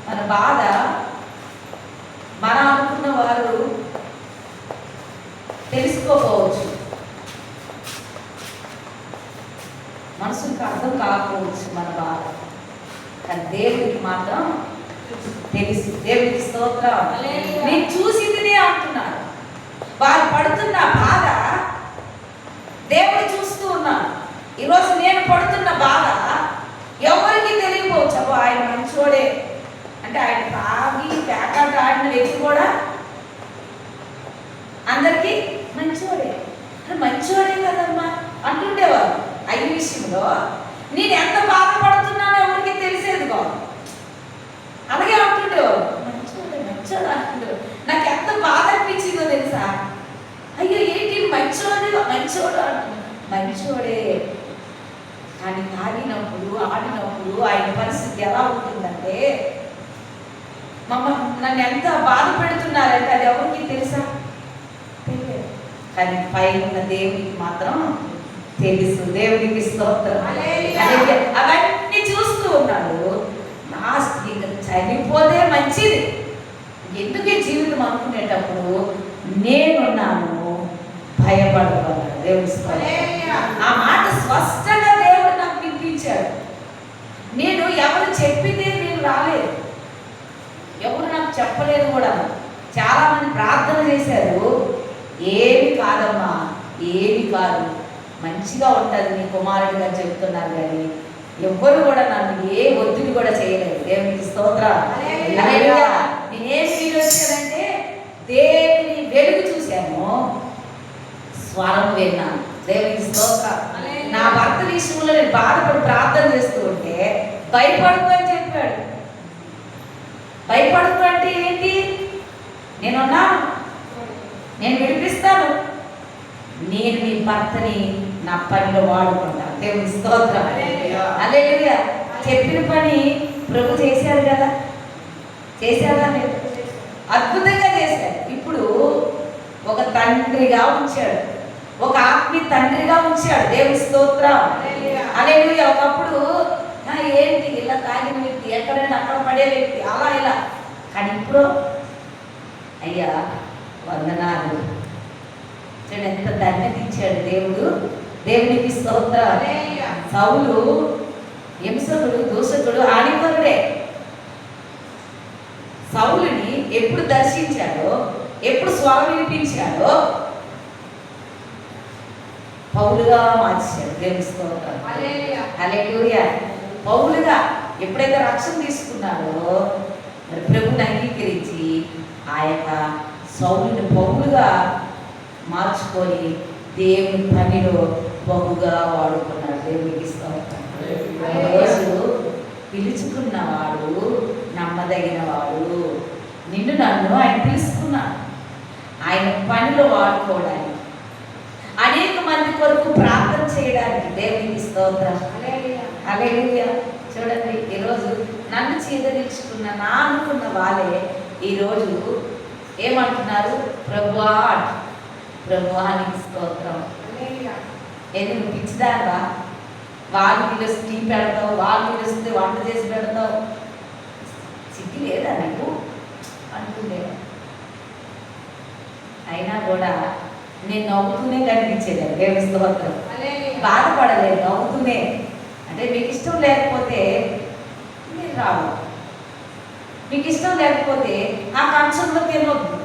మన బాధ మనం అనుకున్న వారు తెలుసుకోకపోవచ్చు, మనసుకు అర్థం కాకపోవచ్చు మన బాధ, కానీ దేవుడికి మాత్రం తెలుసు. దేవుడికి స్తోత్రం. నేను చూసి తినే అంటున్నాను. వారు పడుతున్న బాధ దేవుడు చూస్తూ ఉన్నాను. ఈరోజు నేను పడుతున్న బాధ ఎవరికి తెలియకపోవచ్చు. అబ్బో ఆయన మంచోడే అంటే ఆయన తాగి ప్యాకాట ఆడిన వ్యక్తి కూడా అందరికీ మంచోడే, మంచోడే కదమ్మా అంటుండేవారు. అయ్యి విషయంలో నేను ఎంత బాధపడుతున్నానో ఎవరికి తెలిసేది కాదు. అలాగే అంటుండేవారు, మంచోడే మంచోడు అంటుండేవారు. నాకు ఎంత బాధ అనిపించిందో తెలుసా? అయ్యో ఏంటి మంచోడు మంచోడు అంటున్నాడు. మంచోడే, కానీ తాగినప్పుడు ఆడినప్పుడు ఆయన పరిస్థితి ఎలా ఉంటుందంటే నన్ను ఎంత బాధ పెడుతున్నారంటే అది ఎవరికి తెలుసా? తెలియదు. కానీ పైన దేవునికి మాత్రం తెలుసు. దేవునికి స్తోత్రం. అవన్నీ చూస్తూ ఉన్నాడు. నా చనిపోతే మంచిది, ఎందుకే జీవితం అనుకునేటప్పుడు నేనున్నాను, భయపడగలడు. దేవుని స్తోత్రం. ఆ మాట స్పష్టంగా దేవుడు నాకు వినిపించాడు. నేను ఎవరు చెప్పిందే నేను రాలేదు, ఎవరు నాకు చెప్పలేదు కూడా. చాలా మంది ప్రార్థన చేశారు, ఏమి కాదమ్మా ఏమి కాదు, మంచిగా ఉంటుంది నీ కుమారుడిగా చెప్తున్నారు, కానీ ఎవ్వరు కూడా నన్ను ఏ ఒత్తిడి కూడా చేయలేదు. దేవునికి స్తోత్రం. నేనేం ఫీల్ వచ్చానంటే దేవుని వెలుగు చూశాను, స్వరం విన్నాను. దేవునికి స్తోత్రం. నా భర్త విషయంలో నేను బాధపడి ప్రార్థన చేస్తూ ఉంటే భయపడుతూ అని చెప్పాడు. భయపడుతూ అంటే ఏంటి? నేనున్నాను, నేను విడిపిస్తాను, నేను నీ భర్తని నా పనిలో వాడుకుంటాను. దేవుని స్తోత్రం. హల్లెలూయా. చెప్పిన పని ప్రభు చేశాడు కదా, చేశాడా? అద్భుతంగా చేశాడు. ఇప్పుడు ఒక తండ్రిగా ఉంచాడు, ఒక ఆత్మీయ తండ్రిగా ఉంచాడు. దేవుని స్తోత్రం. హల్లెలూయా. ఒకప్పుడు ఏంటి ఇలా తాగిన వ్యక్తి, ఎక్కడైనా అక్కడ పడే వ్యక్తి, అలా ఇలా, కానీ ఇప్పుడు అయ్యా వందనాలు, చూడండి ఎంత ధన్యత ఇచ్చాడు దేవుడు. దేవునికి స్తోత్రం. సౌలు హింసకుడు, దూషకుడు, హానికరుడే. సౌలుని ఎప్పుడు దర్శించాడో, ఎప్పుడు స్వరం వినిపించాడో పౌలుగా మార్చాడు. దేవుని స్తోత్రం. హల్లెలూయా. పౌలుగా ఎప్పుడైతే రక్షణ తీసుకున్నాడో మరి ప్రభుని అంగీకరించి ఆ యొక్క సౌలుని పౌలుగా మార్చుకొని దేవుని పనిలో బహుగా వాడుకున్నాడు. దేవునికి స్తోత్రం. రోజు పిలుచుకున్నవాడు, నమ్మదగిన వాడు, నిన్ను నన్ను ఆయన పిలుచుకున్నాడు ఆయన పనిలో వాడుకోవడానికి, అనేక మంది కొరకు ప్రార్థన చేయడానికి. దేవునికి స్తోత్రం. హల్లెలూయా. చూడండి, ఈరోజు నన్ను చీదరించుకున్న నా అనుకున్న వాళ్ళే ఈరోజు ఏమంటున్నారు? ప్రభువా, ప్రభువానికి స్తోత్రం. ఎందుకు పిచ్చిదారా? వాళ్ళు పిలిస్తే టీ పెడతావు, వాళ్ళు పిలిస్తే వంట చేసి పెడతావు, సిగ్గు లేదా నీకు అనుకుంటే. అయినా కూడా నేను నవ్వుతూనే కనిపించేది. దేవుని స్తోత్రం. బాధపడలేదు, నవ్వుతూనే. అంటే మీకు ఇష్టం లేకపోతే మీరు రావు, మీకు ఇష్టం లేకపోతే ఆ కంచంలో తినొద్దు,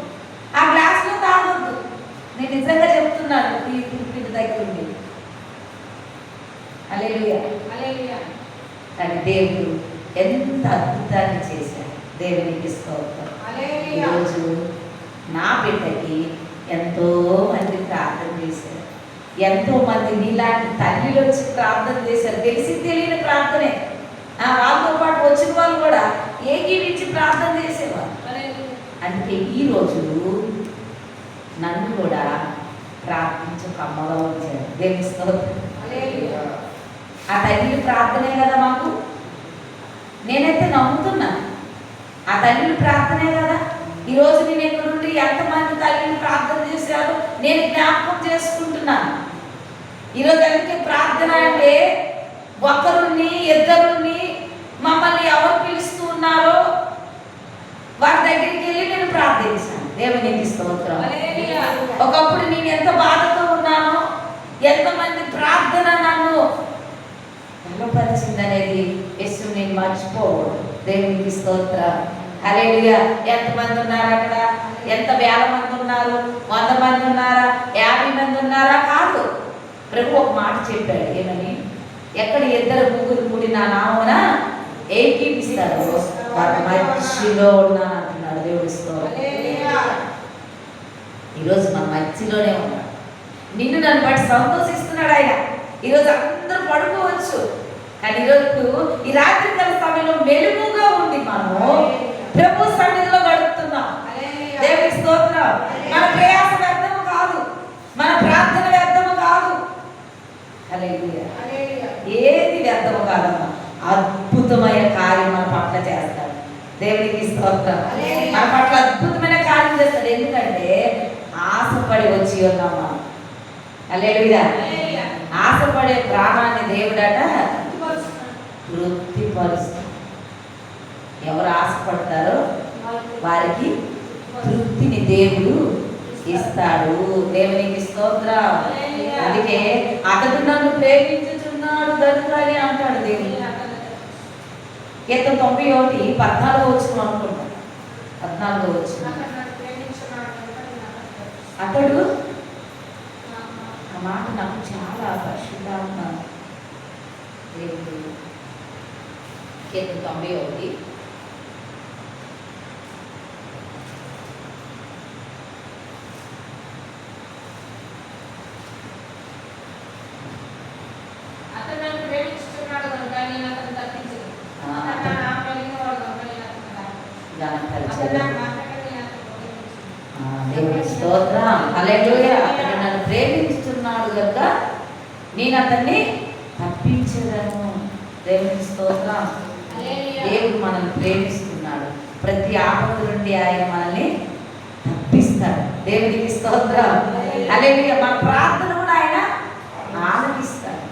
ఆ గ్లాస్లో తాగొద్దు. నేను నిజంగా చెప్తున్నాను, ఈ పుట్టిన దగ్గర ఉంది. హల్లెలూయా. కానీ దేవుడు ఎంత అద్భుతాన్ని చేశాడు. దేవునికి స్తోత్రం. ఈరోజు నా బిడ్డకి ఎంతో మంది ప్రార్థన చేశారు, ఎంతో మంది నీలాంటి తల్లిలు వచ్చి ప్రార్థన చేశారు. తెలిసి తెలియని ప్రార్థనే. వాళ్ళతో పాటు వచ్చిన వాళ్ళు కూడా ఏకీవించి ప్రార్థన చేసేవారు. అందుకే ఈరోజు నన్ను కూడా ప్రార్థించు కమ్మగా వచ్చారు. దేవుని స్తోత్రం. ఆ తల్లి ప్రార్థనే కదా మాకు. నేనైతే నమ్ముతున్నా ఆ తల్లిని ప్రార్థనే కదా. ఈరోజు నేను ఎక్కడుండి ఎంతమంది తల్లిని ప్రార్థన చేశారో నేను జ్ఞాపకం చేసుకుంటున్నాను. ఈరోజు అందుకే ప్రార్థన అంటే ఒకరుని ఇద్దరుని మమ్మల్ని ఎవరు పిలుస్తూ ఉన్నారో వారి దగ్గరికి వెళ్ళి నేను ప్రార్థించాను. దేవునికి స్తోత్రం. ఒకప్పుడు నేను ఎంత బాధతో ఉన్నానో, ఎంతమంది ప్రార్థన నన్ను బలపరిచింది అనేది యేసు నేను మర్చిపోకూడదు. దేవునికి స్తోత్రం. హల్లెలూయా. ఎంతమంది ఉన్నారు అక్కడ? ఎంత వేల మంది ఉన్నారు? 100 మంది ఉన్నారా? 50 మంది ఉన్నారా? కాదు. ప్రభు ఒక మాట చెప్పాడు. ఏమని? ఎక్కడ 2-3 కూడి నా నామమున ఏకీపిస్తాడు వారి మధ్యలో ఉన్నాను అంటున్నాడు. దేవుడి స్తోత్రం. ఈరోజు మన మధ్యలోనే ఉన్నాడు. నిన్ను నన్ను బట్టి సంతోషిస్తున్నాడు ఆయన. ఈరోజు అందరూ పడుకోవచ్చు, కానీ ఈరోజు ఈ రాత్రికాల సమయంలో మెలుగుగా ఉంది మనము ప్రభు సన్నిధిలో గడుపుతున్నాం. దేవుడి స్తోత్రం. మన ప్రయాస వ్యర్థము కాదు, మన ప్రార్థన వ్యర్థము కాదు. హల్లెలూయా. ఏది వ్యర్థము కాదమ్మా. అద్భుతమైన కార్యం మన పట్ల చేస్తాడు. దేవునికి స్తోత్రం. మన పట్ల అద్భుతమైన కార్యం చేస్తాడు. ఎందుకంటే ఆశపడి వచ్చి ఉన్నాం మనం. హల్లెలూయా. ఆశపడే ప్రాణాన్ని దేవుడట తృప్తిపరుస్తాడు. ఎవరు ఆశపడతారో వారికి తృప్తిని దేవుడు ఇస్తాడు. దేవునికి స్తోత్రం. అందుకే అతడు నన్ను ప్రేమించుచున్నాడు దర్శనాన్ని అంటాడు దేవుడు. కీర్తన 91:14 వచ్చిన అనుకుంటా. 14 వచ్చిన అతడు, ఆ మాట నాకు చాలా పరిశుద్ధంగా దేవుడు. కీర్తన 91 దేవుని స్తోత్రం. హల్లెలూయా. అతడు నన్ను ప్రేమిస్తున్నాడు కనుక నేను అతన్ని తప్పించదను. దేవుని స్తోత్రం. దేవుడు మనల్ని ప్రేమిస్తున్నాడు. ప్రతి ఆపద నుండి ఆయన మనల్ని తప్పిస్తాడు. దేవునికి స్తోత్రం. హల్లెలూయా. మన ప్రార్థన కూడా ఆయన ఆలకిస్తాడు,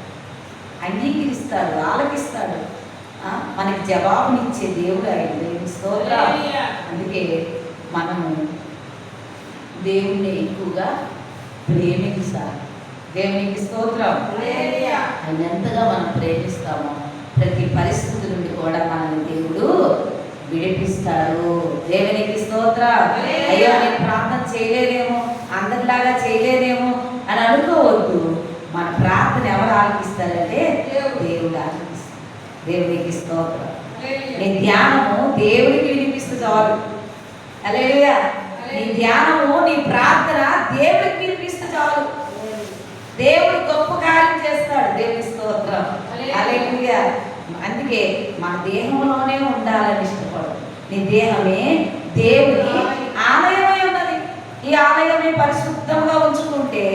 అంగీకరిస్తాడు, ఆలకిస్తాడు. మనకి జవాబునిచ్చే దేవుడు ఆయన. దేవుని స్తోత్రం. అందుకే మనము దేవుణ్ణి ఎక్కువగా ప్రేమించాలి. దేవునికి స్తోత్రం. ఆయన ఎంతగా మనం ప్రేమిస్తామో ప్రతి పరిస్థితి నుండి కూడా మనల్ని దేవుడు విడిపిస్తాడు. దేవునికి స్తోత్రం. అయ్యో నేను ప్రార్థన చేయలేదేమో, అందరిలాగా చేయలేదేమో అని అనుకోవద్దు. మన ప్రార్థన ఎవరు ఆలకిస్తారంటే దేవుడు ఆలకిస్తాడు. దేవునికి స్తోత్రం. నీ ధ్యానము దేవుడికి వినిపిస్తూ చాలు. హల్లెలూయా. నీ ధ్యానము, నీ ప్రార్థన దేవుడికి వినిపిస్తూ చాలు. దేవుడు గొప్ప కార్యం చేస్తాడు. దేవుని స్తోత్రం. హల్లెలూయా. అందుకే మన దేహంలోనే ఉండాలని ఇష్టపడు. నీ దేహమే దేవుని ఆలయమై ఉన్నది. ఈ ఆలయమే పరిశుద్ధంగా ఉంచుకుంటే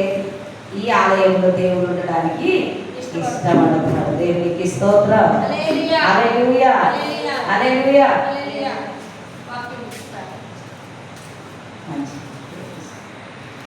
ఈ ఆలయంలో దేవుడు ఉండడానికి ఇష్టపడుతున్నాడు. దేవునికి స్తోత్రం. హల్లెలూయా. హల్లెలూయా. మంచి